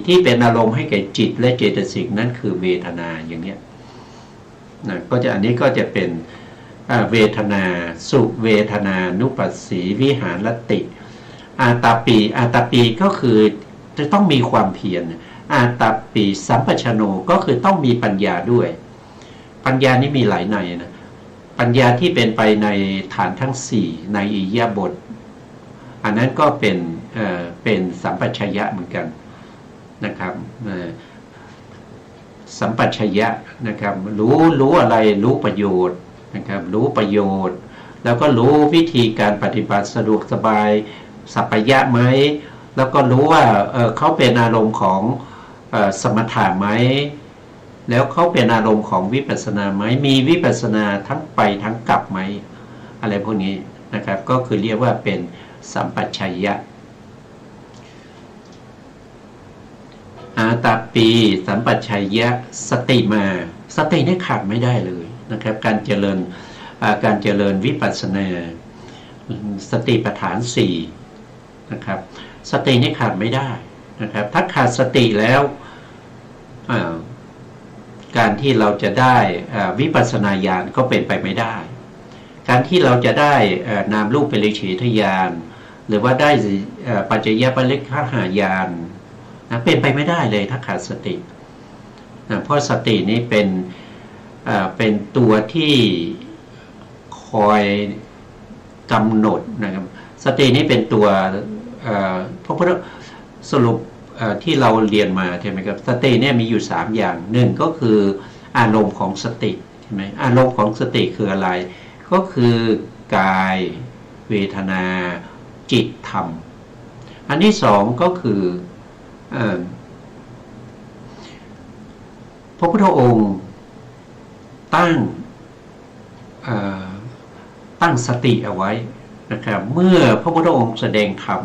ที่เป็นอารมณ์ให้แก่จิตและเจตสิกนั่นคือเวทนาอย่างเนี้ยนะก็จะอันนี้ก็จะเป็นเวทนาสุเวทนานุปัสสีวิหารติอาตาปีก็คือจะต้องมีความเพียรอาตาปีสัมปชโนก็คือต้องมีปัญญาด้วยปัญญานี้มีหลายในนะปัญญาที่เป็นไปในฐานทั้ง4ในอิริยาบถอันนั้นก็เป็นสัมปชัญญะเหมือนกันนะครับสัมปชัญญะนะครับรู้อะไรรู้ประโยชน์นะครับรู้ประโยชน์แล้วก็รู้วิธีการปฏิบัติสะดวกสบายสัพพยะไหมแล้วก็รู้ว่าเขาเป็นอารมณ์ของสมถะไหมแล้วเขาเป็นอารมณ์ของวิปัสสนาไหมมีวิปัสสนาทั้งไปทั้งกลับไหมอะไรพวกนี้นะครับก็คือเรียกว่าเป็นสัมปชัญญะ ตาปีสัมปชัญญะสติมาสตินี่ขาดไม่ได้เลยนะครับการเจริญวิปัสสนาสติปัฏฐาน4นะครับสตินี่ขาดไม่ได้นะครับถ้าขาดสติแล้วการที่เราจะได้วิปัสสนาญาณก็เป็นไปไม่ได้การที่เราจะได้นามรูปปริเฉทญาณหรือว่าได้ปัจจยปริฆหายานเป็นไปไม่ได้เลยถ้าขาดสติเพราะสตินี้เป็นตัวที่คอยกำหนดนะครับสตินี้เป็นตัวพระพุทธสรุปที่เราเรียนมาใช่ไหมครับสติเนี่ยมีอยู่3อย่างหนึ่งก็คืออารมณ์ของสติใช่ไหมอารมณ์ของสติคืออะไรก็คือกายเวทนาจิตธรรมอันที่2ก็คือพระพุทธองค์ตั้งสติเอาไว้นะครับเมื่อพระพุทธองค์แสดงธรรม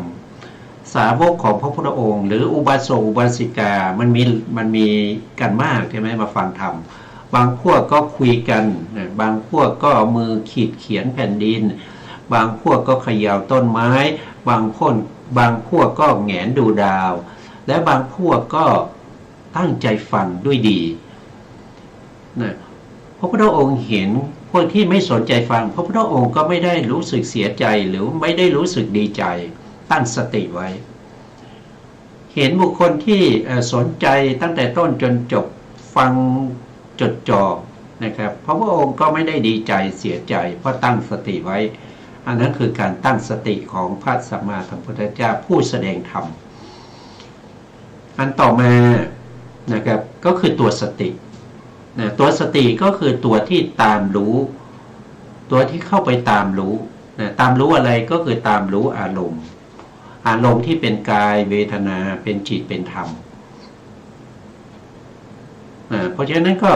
สาวกของพระพุทธองค์หรืออุบาสกอุบาสิกามันมีกันมากใช่ไหมมาฟังธรรมบางพวกก็คุยกันบางพวกก็เอามือขีดเขียนแผ่นดินบางพวกก็เขย่าต้นไม้บางพวกก็แหงนดูดาวและบางพวกก็ตั้งใจฟังด้วยดีนะพระพุทธองค์เห็นพวกที่ไม่สนใจฟังพระพุทธองค์ก็ไม่ได้รู้สึกเสียใจหรือไม่ได้รู้สึกดีใจตั้งสติไว้เห็นบุคคลที่สนใจตั้งแต่ต้นจนจบฟังจดจ่อนะครับพระพุทธองค์ก็ไม่ได้ดีใจเสียใจเพราะตั้งสติไว้อันนั้นคือการตั้งสติของพระสัมมาสัมพุทธเจ้าผู้แสดงธรรมอันต่อมานะครับก็คือตัวสติตัวสติก็คือตัวที่ตามรู้ตัวที่เข้าไปตามรู้ตามรู้อะไรก็คือตามรู้อารมณ์ที่เป็นกายเวทนาเป็นจิตเป็นธรรมเพราะฉะนั้นก็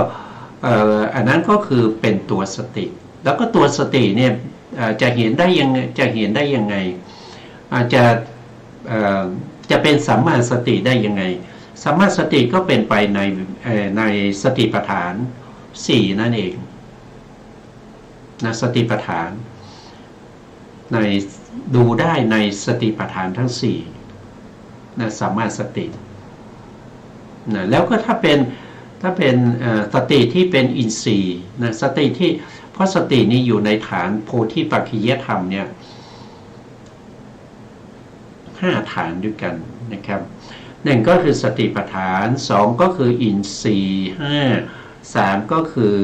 อันนั้นก็คือเป็นตัวสติแล้วก็ตัวสติเนี่ยจะเห็นได้ยังไงจะเป็นสัมมาสติได้ยังไงสัมมาสติก็เป็นไปในสติปัฏฐาน4นั่นเองนะสติปัฏฐานดูได้ในสติปัฏฐานทั้ง4นะสัมมาสตินะแล้วก็ถ้าเป็นสติที่เป็นอินทรีย์นะสติที่เพราะสตินี้อยู่ในฐานโพธิปัจขิยธรรมเนี่ย5ฐานด้วยกันนะครับ1ก็คือสติปัฏฐาน2ก็คืออินทรีย์5 3ก็คือ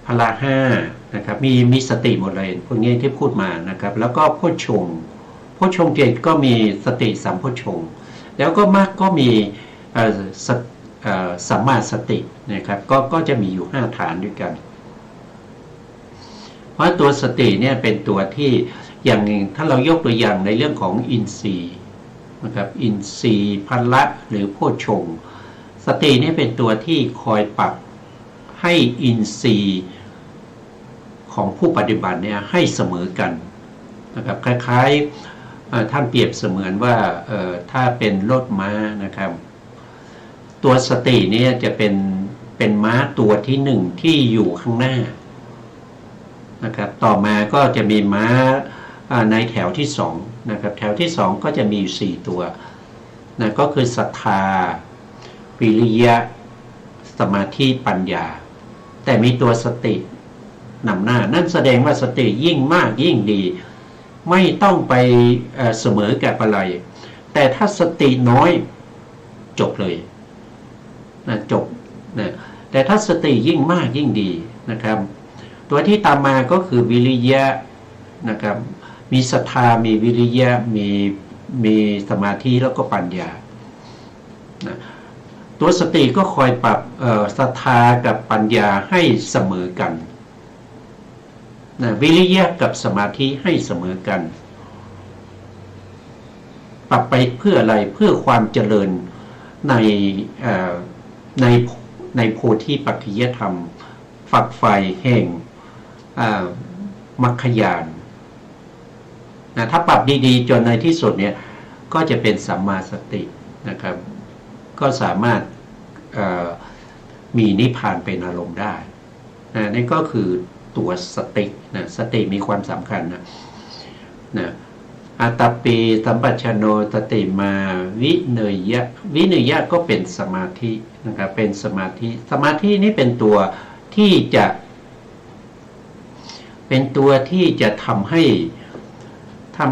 พละ5นะครับมีสติหมดเลยพวกนี้ที่พูดมานะครับแล้วก็โพชฌงค์7ก็มีสติสัมโพชฌงค์แล้วก็มรรคก็มีสัมมาสตินะครับก็จะมีอยู่5ฐานด้วยกันเพราะตัวสติเนี่ยเป็นตัวที่อย่างหนึ่งถ้าเรายกตัวอย่างในเรื่องของอินทรีย์นะครับอินทรีย์พละหรือโพชฌงค์สตินี่เป็นตัวที่คอยปรับให้อินทรีย์ของผู้ปฏิบัติเนี่ยให้เสมอกันนะครับคล้ายๆท่านเปรียบเสมือนว่าถ้าเป็นรถม้านะครับตัวสติเนี่ยจะเป็นม้าตัวที่1ที่อยู่ข้างหน้านะครับต่อมาก็จะมีม้าในแถวที่2นะครับแถวที่2ก็จะมีอยู่4ตัวนะก็คือศรัทธาวิริยะสมาธิปัญญาแต่มีตัวสตินำหน้านั่นแสดงว่าสติยิ่งมากยิ่งดีไม่ต้องไปเสมอกับอะไรแต่ถ้าสติน้อยจบเลยนะจบนะแต่ถ้าสติยิ่งมากยิ่งดีนะครับตัวที่ตามมาก็คือวิริยะนะครับมีศรัทธามีวิริยะมีสมาธิแล้วก็ปัญญานะตัวสติก็คอยปรับศรัทธากับปัญญาให้เสมอกันนะวิริยะกับสมาธิให้เสมอกันปรับไปเพื่ออะไรเพื่อความเจริญในโพธิปัจขิยธรรมฝักใฝ่แห่งมรรคญาณนะถ้าปรับดีๆจนในที่สุดเนี่ยก็จะเป็นสัมมาสตินะครับก็สามารถ มีนิพพานเป็นอารมณ์ได้นี่ก็คือตัวสตินะสติมีความสำคัญนะอัตตปีสัมปชัญโนสติมาวิเนยะวิเนยะก็เป็นสมาธินะครับเป็นสมาธินี่เป็นตัวที่จะทำใ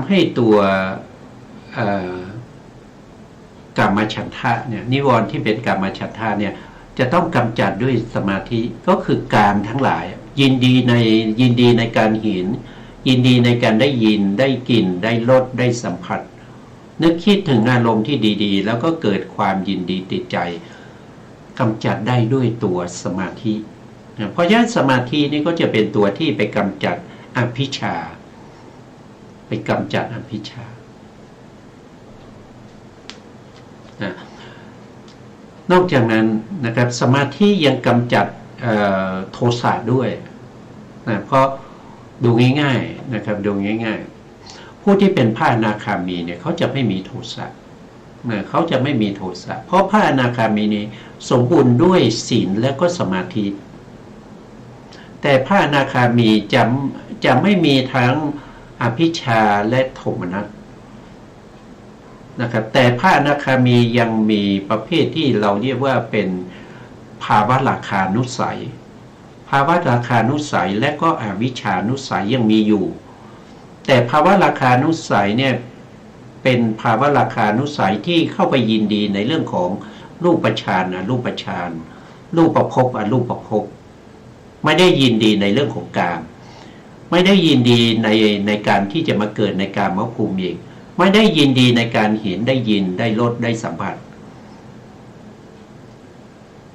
ห้ตัวกามฉันทะเนี่ยนิวรณ์ที่เป็นกามฉันทะเนี่ยจะต้องกำจัดด้วยสมาธิก็คือกามทั้งหลายยินดีในการเห็นยินดีในการได้ยินได้กลิ่นได้รสได้สัมผัสนึกคิดถึงอารมณ์ที่ดีๆแล้วก็เกิดความยินดีติดใจกำจัดได้ด้วยตัวสมาธิเพราะฉะนั้นสมาธินี่ก็จะเป็นตัวที่ไปกำจัดอภิชฌาไปกำจัดอภิชฌานอกจากนั้นนะครับสมาธิยังกำจัดโทสะด้วยนะเพราะดูง่ายๆนะครับดูง่ายๆผู้ที่เป็นพระอนาคามีเนี่ยเขาจะไม่มีโทสะนะเขาจะไม่มีโทสะเพราะพระอนาคามีนี้สมบูรณ์ด้วยศีลและก็สมาธิแต่พระอนาคามีจะไม่มีทั้งอภิชฌาและโทมนัสนะครับแต่พระอนาคามียังมีประเภทที่เราเรียกว่าเป็นภาวะราคานุสัยภาวะราคานุสัยและก็อวิชชานุสัยยังมีอยู่แต่ภาวะราคานุสัยเนี่ยเป็นภาวะราคานุสัยที่เข้าไปยินดีในเรื่องของรูปฌานอรูปฌานรูปภพอรูปภพไม่ได้ยินดีในเรื่องของกามไม่ได้ยินดีในการที่จะมาเกิดในกามภูมิอีกไม่ได้ยินดีในการเห็นได้ยินได้รสได้สัมผัส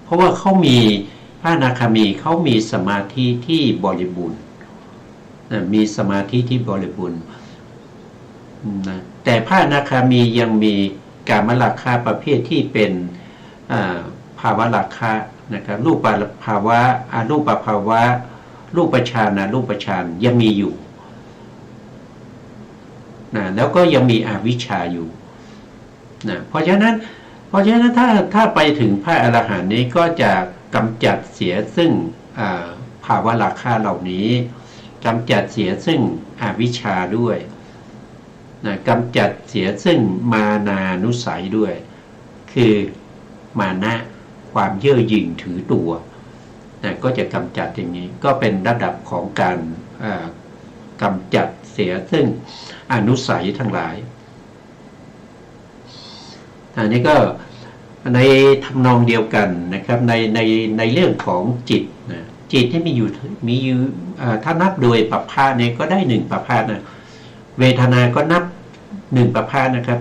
เพราะว่าเขามีพระอนาคามีเขามีสมาธิที่บริบูรณ์มีสมาธิที่บริบูรณ์แต่พระอนาคามียังมีกามราคะประเภทที่เป็นภาวะราคะนะครับรูปภาวะอรูปภาวะรูปฌานอรูปฌานยังมีอยู่แล้วก็ยังมีอวิชชาอยู่เพราะฉะนั้นถ้าไปถึงพระอรหันต์นี้ก็จะกำจัดเสียซึ่งภาวะราคะเหล่านี้กำจัดเสียซึ่งอวิชชาด้วยกำจัดเสียซึ่งมานานุสัยด้วยคือมานะความเย่อหยิ่งถือตัวก็จะกำจัดอย่างนี้ก็เป็นระดับของการกำจัดเสียซึ่งอนุสัยทั้งหลายอันนี้ก็ในทำนองเดียวกันนะครับในเรื่องของจิตนะจิตที่มีอยู่ถ้านับโดยปัปพาเนี่ยก็ได้1ปัปพานะเวทนาก็นับ1ปัปพานะครับ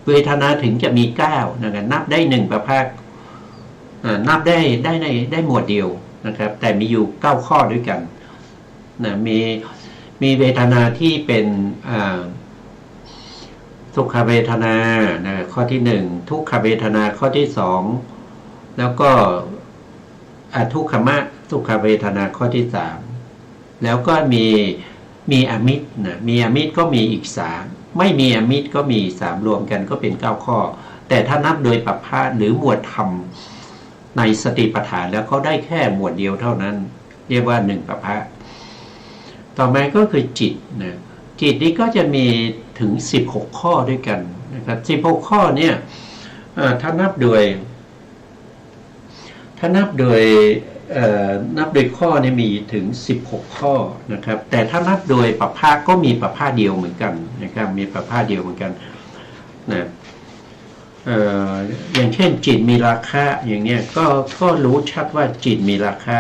เวทนาถึงจะมี9นะครับนับได้1ปัปพานับได้หมวดเดียวนะครับแต่มีอยู่9ข้อด้วยกันนะมีเวทนาที่เป็นสุขเวทนาข้อที่1ทุกขเวทนาข้อที่2แล้วก็ทุกขมะทุกขเวทนาข้อที่3แล้วก็มีอมิตรมีอมิตรก็มีอีก3ไม่มีอมิตรก็มี3รวมกันก็เป็น9ข้อแต่ถ้านับโดยปัปพาหรือหมวดธรรมในสติปัฏฐานแล้วเขาได้แค่หมวดเดียวเท่านั้นเรียกว่า1ปัปพาต่อมาก็คือจิตจิตนี้ก็จะมีถึง16ข้อด้วยกันนะครับ16ข้อเนี่ยถ้านับโดยข้อเนี่ยมีถึง16ข้อนะครับแต่ถ้านับโดยปัปพาก็มีปัปพาเดียวเหมือนกันนะครับมีปัปพาเดียวเหมือนกันนะอย่างเช่นจิตมีราคะอย่างเนี้ยก็รู้ชัดว่าจิตมีราคะ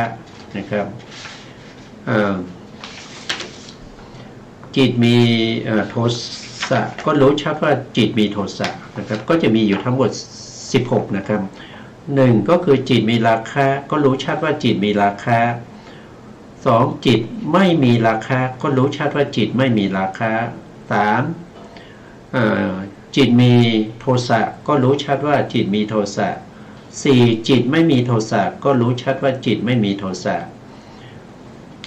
นะครับจิตมีโทสะก็รู้ชัดว่าจิตมีโทสะนะครับก็จะมีอยู่ทั้งหมด16นะครับ1ก็คือจิตมีราคะก็รู้ชัดว่าจิตมีราคะ2จิตไม่มีราคะก็รู้ชัดว่าจิตไม่มีราคะ3จิตมีโทสะก็รู้ชัดว่าจิตมีโทสะ4จิตไม่มีโทสะก็รู้ชัดว่าจิตไม่มีโทสะ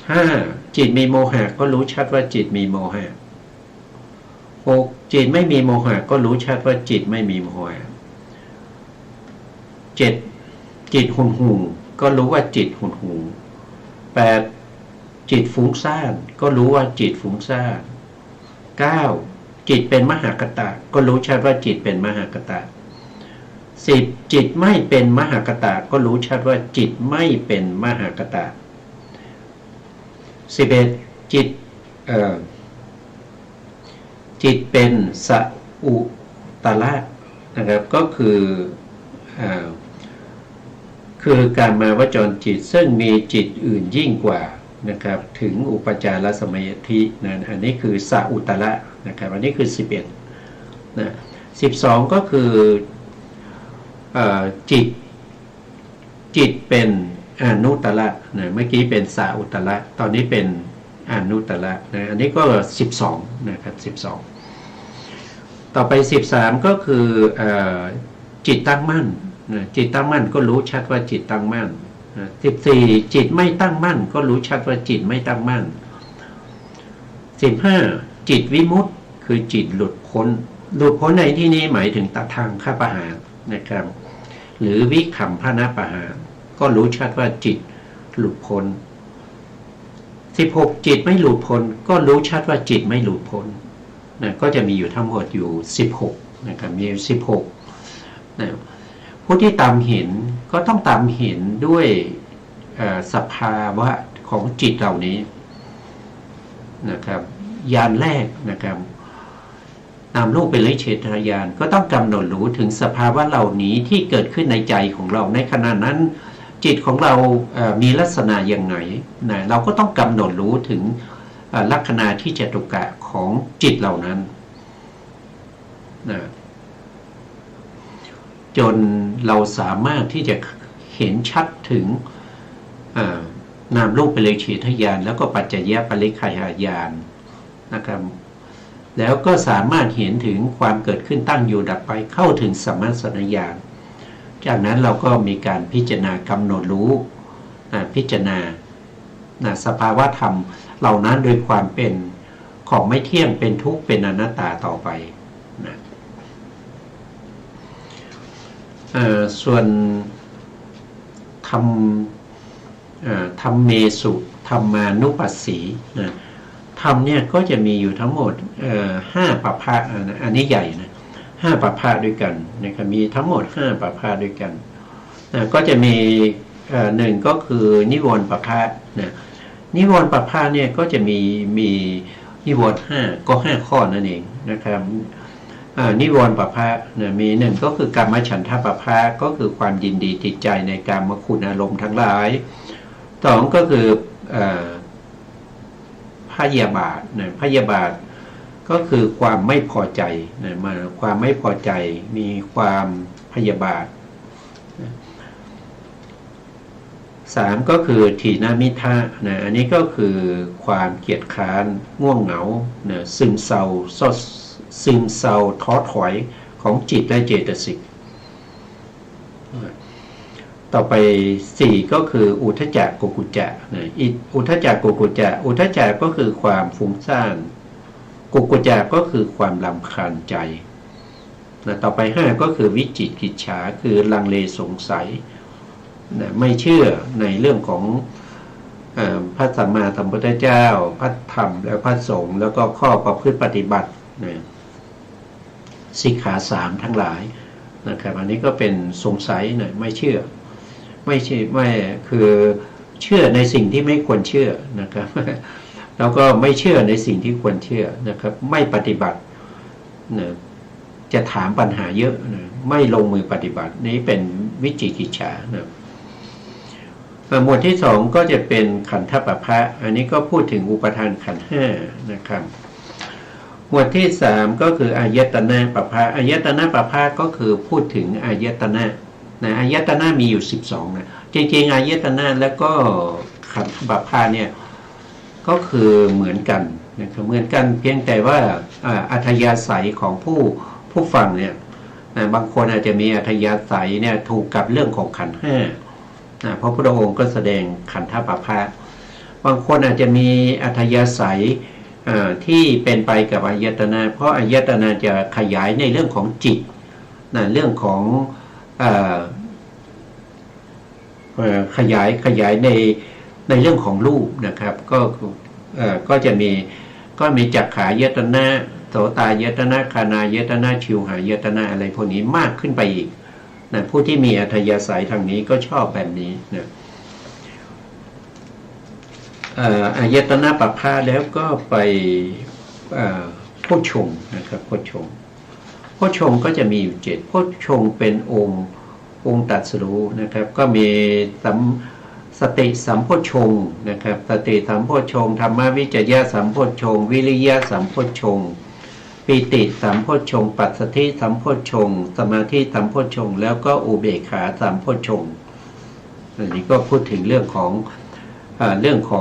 5จิตมีโมหะก็รู้ชัดว่าจิตมีโมหะ6จิตไม่มีโมหะก็รู้ชัดว่าจิตไม่มีโมหะ7 จิตหุนหูก็รู้ว่าจิตหุนหู8จิตฟุ้งซ่านก็รู้ว่าจิตฟุ้งซ่าน9จิตเป็นมหากตะก็รู้ชัดว่าจิตเป็นมหากตะ10จิตไม่เป็นมหากตะก็รู้ชัดว่าจิตไม่เป็นมหากตะ11จิตเป็นสัอุตระนะครับก็คือการมาวจรจิตซึ่งมีจิตอื่นยิ่งกว่านะครับถึงอุปจารสมัยทินะอันนี้คือสัอุตระนะครับอันนี้คือ11นะ12ก็คือจิตเป็นอนุตระนะเมื่อกี้เป็นสัอุตระตอนนี้เป็นอนุตระนะอันนี้ก็12นะครับ12ต่อไป13ก็คือจิตตั้งมั่นจิตตั้งมั่นก็รู้ชัดว่าจิตตั้งมั่น14จิตไม่ตั้งมั่นก็รู้ชัดว่าจิตไม่ตั้งมั่น15จิตวิมุตติคือจิตหลุดพ้นในที่นี้หมายถึงตัดทางฆ่าประหารนะครับหรือวิคัมภนประหารก็รู้ชัดว่าจิตหลุดพ้น16จิตไม่หลุดพ้นก็รู้ชัดว่าจิตไม่หลุดพ้นนะก็จะมีอยู่ทั้งหมดอยู่16นะครับมี16นะผู้ที่ตามเห็นก็ต้องตามเห็นด้วยสภาวะของจิตเหล่านี้นะครับญาณแรกนะครับนามรูปเป็นฤทธิเฉทญาณก็ต้องกำหนดรู้ถึงสภาวะเหล่านี้ที่เกิดขึ้นในใจของเราในขณะนั้นจิตของเรามีลักษณะอย่างไรนะเราก็ต้องกำหนดรู้ถึงลักษณะที่จตุกะของจิตเหล่านั้นนะจนเราสามารถที่จะเห็นชัดถึงนามรูปเป็นฤทธิเฉทญาณแล้วก็ปัจจยปริคัยญาณนะครับแล้วก็สามารถเห็นถึงความเกิดขึ้นตั้งอยู่ดับไปเข้าถึงสัมมาสัญญาณจากนั้นเราก็มีการพิจารณากำหนดรู้พิจารณาสภาวะธรรมเหล่านั้นโดยความเป็นของไม่เที่ยงเป็นทุกข์เป็นอนัตตาต่อไปนะส่วนธรรมเมสุธรรมานุปัสสีนะธรรมเนี่ยก็จะมีอยู่ทั้งหมด5ประภาอันนี้ใหญ่นะ5ประภาด้วยกันนะครับมีทั้งหมด5ประภาด้วยกันก็จะมี1ก็คือนิวรณ์ประภานะนิวรณ์ประภาเนี่ยก็จะมีนิวรณ์5ก็5ข้อนั่นเองนะครับนิวรณ์ประภานะมี1ก็คือกามฉันทะประภาก็คือความยินดีติดใจในกามคุณอารมณ์ทั้งหลาย2ก็คือพยาบาทนะพยาบาทก็คือความไม่พอใจนะมาความไม่พอใจมีความพยาบาท3ก็คือถีนามิทะนะอันนี้ก็คือความเกียจคร้านง่วงเหงานะซึมเศร้าท้อถอยของจิตและเจตสิกต่อไป4ก็คืออุทธัจจะกุกุจจะนะอุทธัจจะกุกุจจะอุทธัจจะก็คือความฟุ้งซ่านกุกุจจะก็คือความรำคาญใจนะต่อไป5ก็คือวิจิกิจฉาคือลังเลสงสัยนะไม่เชื่อในเรื่องของพระสัมมาสัมพุทธเจ้าพระธรรมและพระสงฆ์แล้วก็ข้อประพฤติปฏิบัตินะสิกขา3ทั้งหลายนะครับอันนี้ก็เป็นสงสัยนะไม่เชื่อไม่คือเชื่อในสิ่งที่ไม่ควรเชื่อนะครับแล้วก็ไม่เชื่อในสิ่งที่ควรเชื่อนะครับไม่ปฏิบัตินะจะถามปัญหาเยอะนะไม่ลงมือปฏิบัตินี้เป็นวิจิกิจฉานะหมวดที่2ก็จะเป็นขันธปภะอันนี้ก็พูดถึงอุปทานขันธ์5นะครับหมวดที่3ก็คืออายตนะปภะอายตนะปภะก็คือพูดถึงอายตนะอายตนะมีอยู่12นะจริงๆอายตนะแล้วก็ขันธปภะเนี่ยก็คือเหมือนกันนะครับเหมือนกันเพียงแต่ว่าอัธยาศัยของผู้ฟังเนี่ยบางคนอาจจะมีอัธยาศัยเนี่ยถูกกับเรื่องของขันธ์5พระพุทธองค์ก็แสดงขันธปภะบางคนอาจจะมีอัธยาศัยที่เป็นไปกับอายตนะเพราะอายตนะจะขยายในเรื่องของจิตเรื่องของ ขยายในเรื่องของรูปนะครับก็จะมีจักขายตนะโสตายตนะคานายตนะชิวหายตนะอะไรพวกนี้มากขึ้นไปอีกนะผู้ที่มีอัธยาศัยทางนี้ก็ชอบแบบนี้นะอายตนะปัปพะแล้วก็ไปโพชฌงค์นะครับโพชฌงค์ก็จะมีอยู่7โพชฌงค์เป็นองค์ตรัสรู้นะครับก็มีสติสัมโพชฌงค์นะครับสติสัมโพชฌงค์ธรรมวิจยะสัมโพชฌงค์วิริยะสัมโพชฌงค์ปิติสัมโพชฌงค์ปัสสัทธิสัมโพชฌงค์สมาธิสัมโพชฌงค์แล้วก็อุเบกขาสัมโพชฌงค์อันนี้ก็พูดถึงเรื่องขอ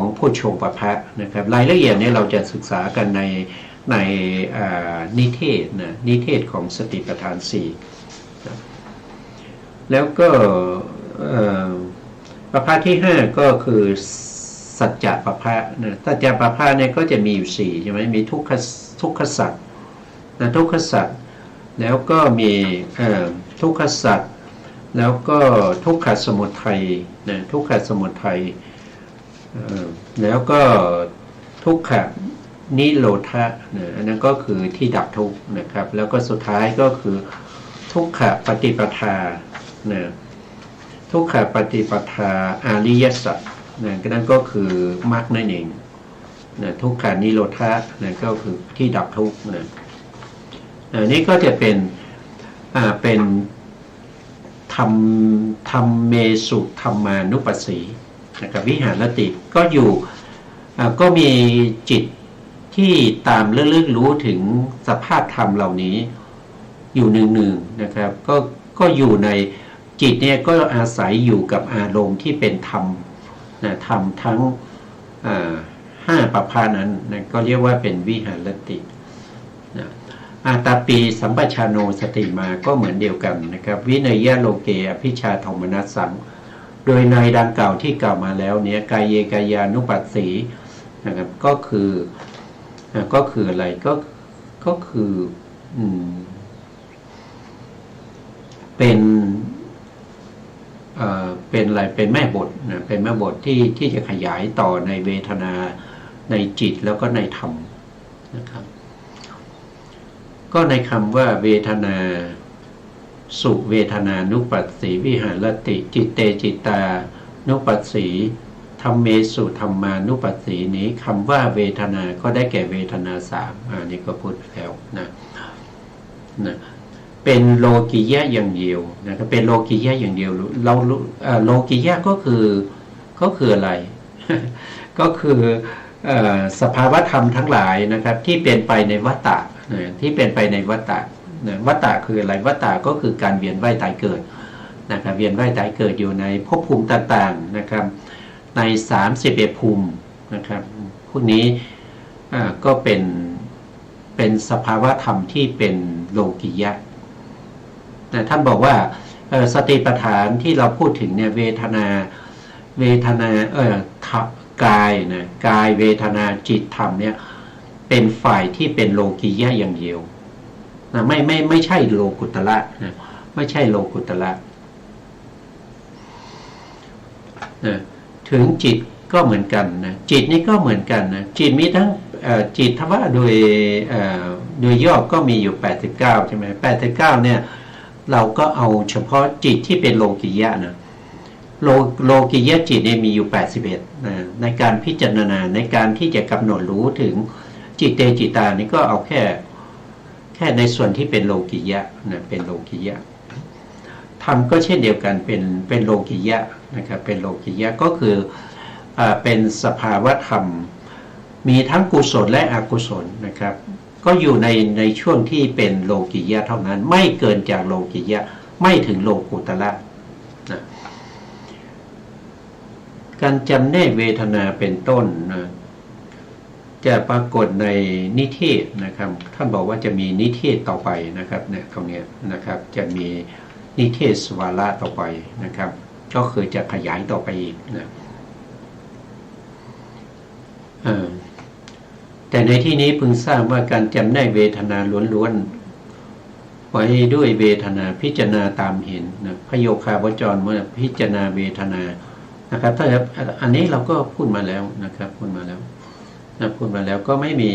งโพชฌงค์ปัปพะนะครับรายละเอียดนี้เราจะศึกษากันในนิเทศของสติปัฏฐาน4นะแล้วก็ปัปพะที่5ก็คือสัจจะปัปพะนะสัจจะปัปพะเนี่ยก็จะมีอยู่4ใช่ไหมมีทุกขสัจนะทุกขสัจแล้วก็มีทุกขสัจแล้วก็ทุกขสมุทัยนะทุกขสมุทัยแล้วก็ทุกขนิโรธะนะอันนั้นก็คือที่ดับทุกข์นะครับแล้วก็สุดท้ายก็คือทุกขปฏิปทานะทุกขปฏิปทาอริยสัจนะนั่นก็คือมรรคนั่นเองนะทุกขานิโรธะนะก็คือที่ดับทุกข์นะนี่ก็จะเป็นธรรมเมสุธรรมานุปัสสีนะครับวิหารติก็มีจิตที่ตามเรื่องรู้ถึงสภาพธรรมเหล่านี้อยู่หนึ่งๆนะครับก็อยู่ในจิตเนี่ยก็อาศัยอยู่กับอารมณ์ที่เป็นธรรมนะธรรมทั้ง5ประภานั้นนะก็เรียกว่าเป็นวิหารตินะอาตาปีสัมปชาโนสติมาก็เหมือนเดียวกันนะครับวินัยยะโลเกอภิชาโทมนัสสังโดยในดังกล่าวที่กล่าวมาแล้วเนี่ยกายเยกายานุปัสสีนะครับก็คืออะไรก็คือเป็นอะไรเป็นแม่บทนะเป็นแม่บทที่จะขยายต่อในเวทนาในจิตแล้วก็ในธรรมนะครับก็ในคำว่าเวทนาสุเวทนานุปัสสีวิหารติจิตเตจิตานุปัสสีธรรมเมสุธรรมานุปัสสีนี้คำว่าเวทนาก็ได้แก่เวทนา3นี่ก็พูดแล้วนะเป็นโลกิยะอย่างเดียวนะครับเป็นโลกิยะอย่างเดียวเราโลกิยะก็คืออะไร ก็คือสภาวธรรมทั้งหลายนะครับที่เป็นไปในวัฏฏะที่เป็นไปในวัฏฏะวัฏฏะคืออะไรวัฏฏะก็คือการเวียนว่ายตายเกิดนะครับเวียนว่ายตายเกิดอยู่ในภพภูมิต่างๆนะครับใน31ภูมินะครับพวกนี้ก็เป็นสภาวธรรมที่เป็นโลกิยะท่านบอกว่าสติปัฏฐานที่เราพูดถึงเนี่ยเวทนากายนะกายเวทนาจิตธรรมเนี่ยเป็นฝ่ายที่เป็นโลกิยะอย่างเดียวนะไม่ใช่โลกุตระนะไม่ใช่โลกุตระนะถึงจิตก็เหมือนกันนะจิตนี่ก็เหมือนกันนะจิตมีทั้งจิตทว่าโดยย่อก็มีอยู่89ใช่ไหม89เนี่ยเราก็เอาเฉพาะจิตที่เป็นโลกิยะนะโลกิยะจิตเนี่ยมีอยู่81นะในการพิจารณาในการที่จะกำหนดรู้ถึงจิตเตจิตานี่ก็เอาแค่ในส่วนที่เป็นโลกิยะนะเป็นโลกิยะธรรมก็เช่นเดียวกันเป็นโลกิยะนะครับเป็นโลกิยะก็คือเป็นสภาวธรรมมีทั้งกุศลและอกุศลนะครับก็อยู่ในช่วงที่เป็นโลกิยะเท่านั้นไม่เกินจากโลกิยะไม่ถึงโลกุตระนะการจำแนกเวทนาเป็นต้นนะจะปรากฏในนิเทศนะครับท่านบอกว่าจะมีนิเทศต่อไปนะครับเนี่ยตรงนี้นะครับจะมีนิเทศวาระต่อไปนะครับก็คือจะขยายต่อไปอีกนะแต่ในที่นี้พึงทราบว่าการจำแนกเวทนาล้วน ไว้ด้วยเวทนาพิจารณาตามเห็นนะพโยคาวจรเมื่อพิจารณาเวทนานะครับถ้าอันนี้เราก็พูดมาแล้วนะครับพูดมาแล้วก็ไม่มี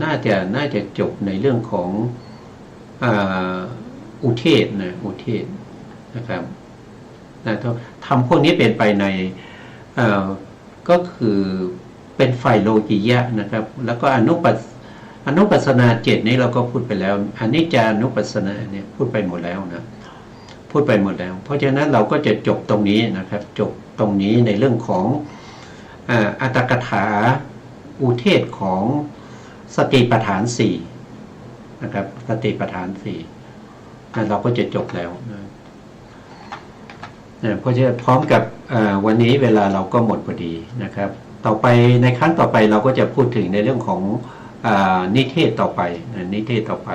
น่าจะจบในเรื่องของอุเทศอุเทศนะครับทำพวกนี้เป็นไปในก็คือเป็นฝ่ายโลกิยะนะครับแล้วก็อนุปัสสนา7นี้เราก็พูดไปแล้วอนิจจานุปัสสนาเนี่ยพูดไปหมดแล้วนะพูดไปหมดแล้วเพราะฉะนั้นเราก็จะจบตรงนี้นะครับจบตรงนี้ในเรื่องของอัตถกถาอุเทศของสติปัฏฐาน4นะครับสติปัฏฐาน4เราก็จะจบแล้วนะเพราะฉะนั้นพร้อมกับวันนี้เวลาเราก็หมดพอดีนะครับต่อไปในครั้งต่อไปเราก็จะพูดถึงในเรื่องของนิเทศต่อไปนิเทศต่อไป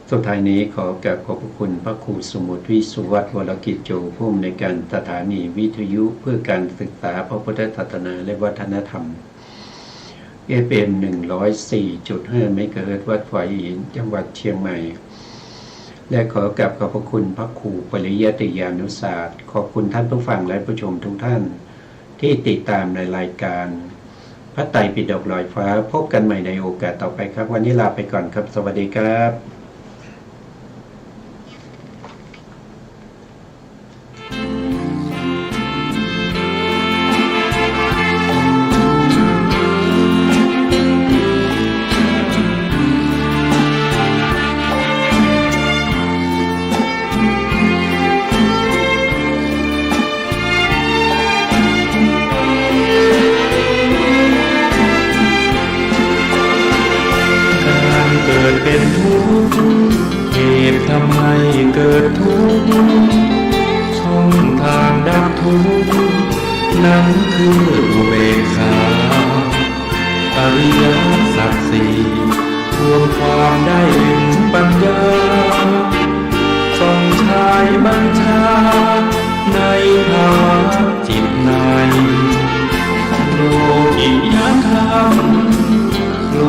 สุดท้ายนี้ขอกราบขอบพระคุณพระครูสมุทรวิสุวัฒน์วรกิจโจผู้อำนวยการสถานีวิทยุเพื่อการศึกษาพระพุทธศาสนาและวัฒนธรรม FM 104.5 เมกะเฮิรตซ์วัดฝายหินจังหวัดเชียงใหม่และขอกราบขอบพระคุณพระครูปริยัติยานุศาสตร์ขอบคุณท่านผู้ฟังและผู้ชมทุกท่านที่ติดตามในรายการพระไตรปิฎกลอยฟ้าพบกันใหม่ในโอกาสต่อไปครับวันนี้ลาไปก่อนครับสวัสดีครับเป็นทุกข์เหตุทำให้เกิดทุกข์ช่องทางดับทุกข์นั้นคืออุเบกขาอริยสัจสี่รวมความได้ถึงปัญญาทรงชายบัญชาในภาวะจิตในโลกิยธรรมโล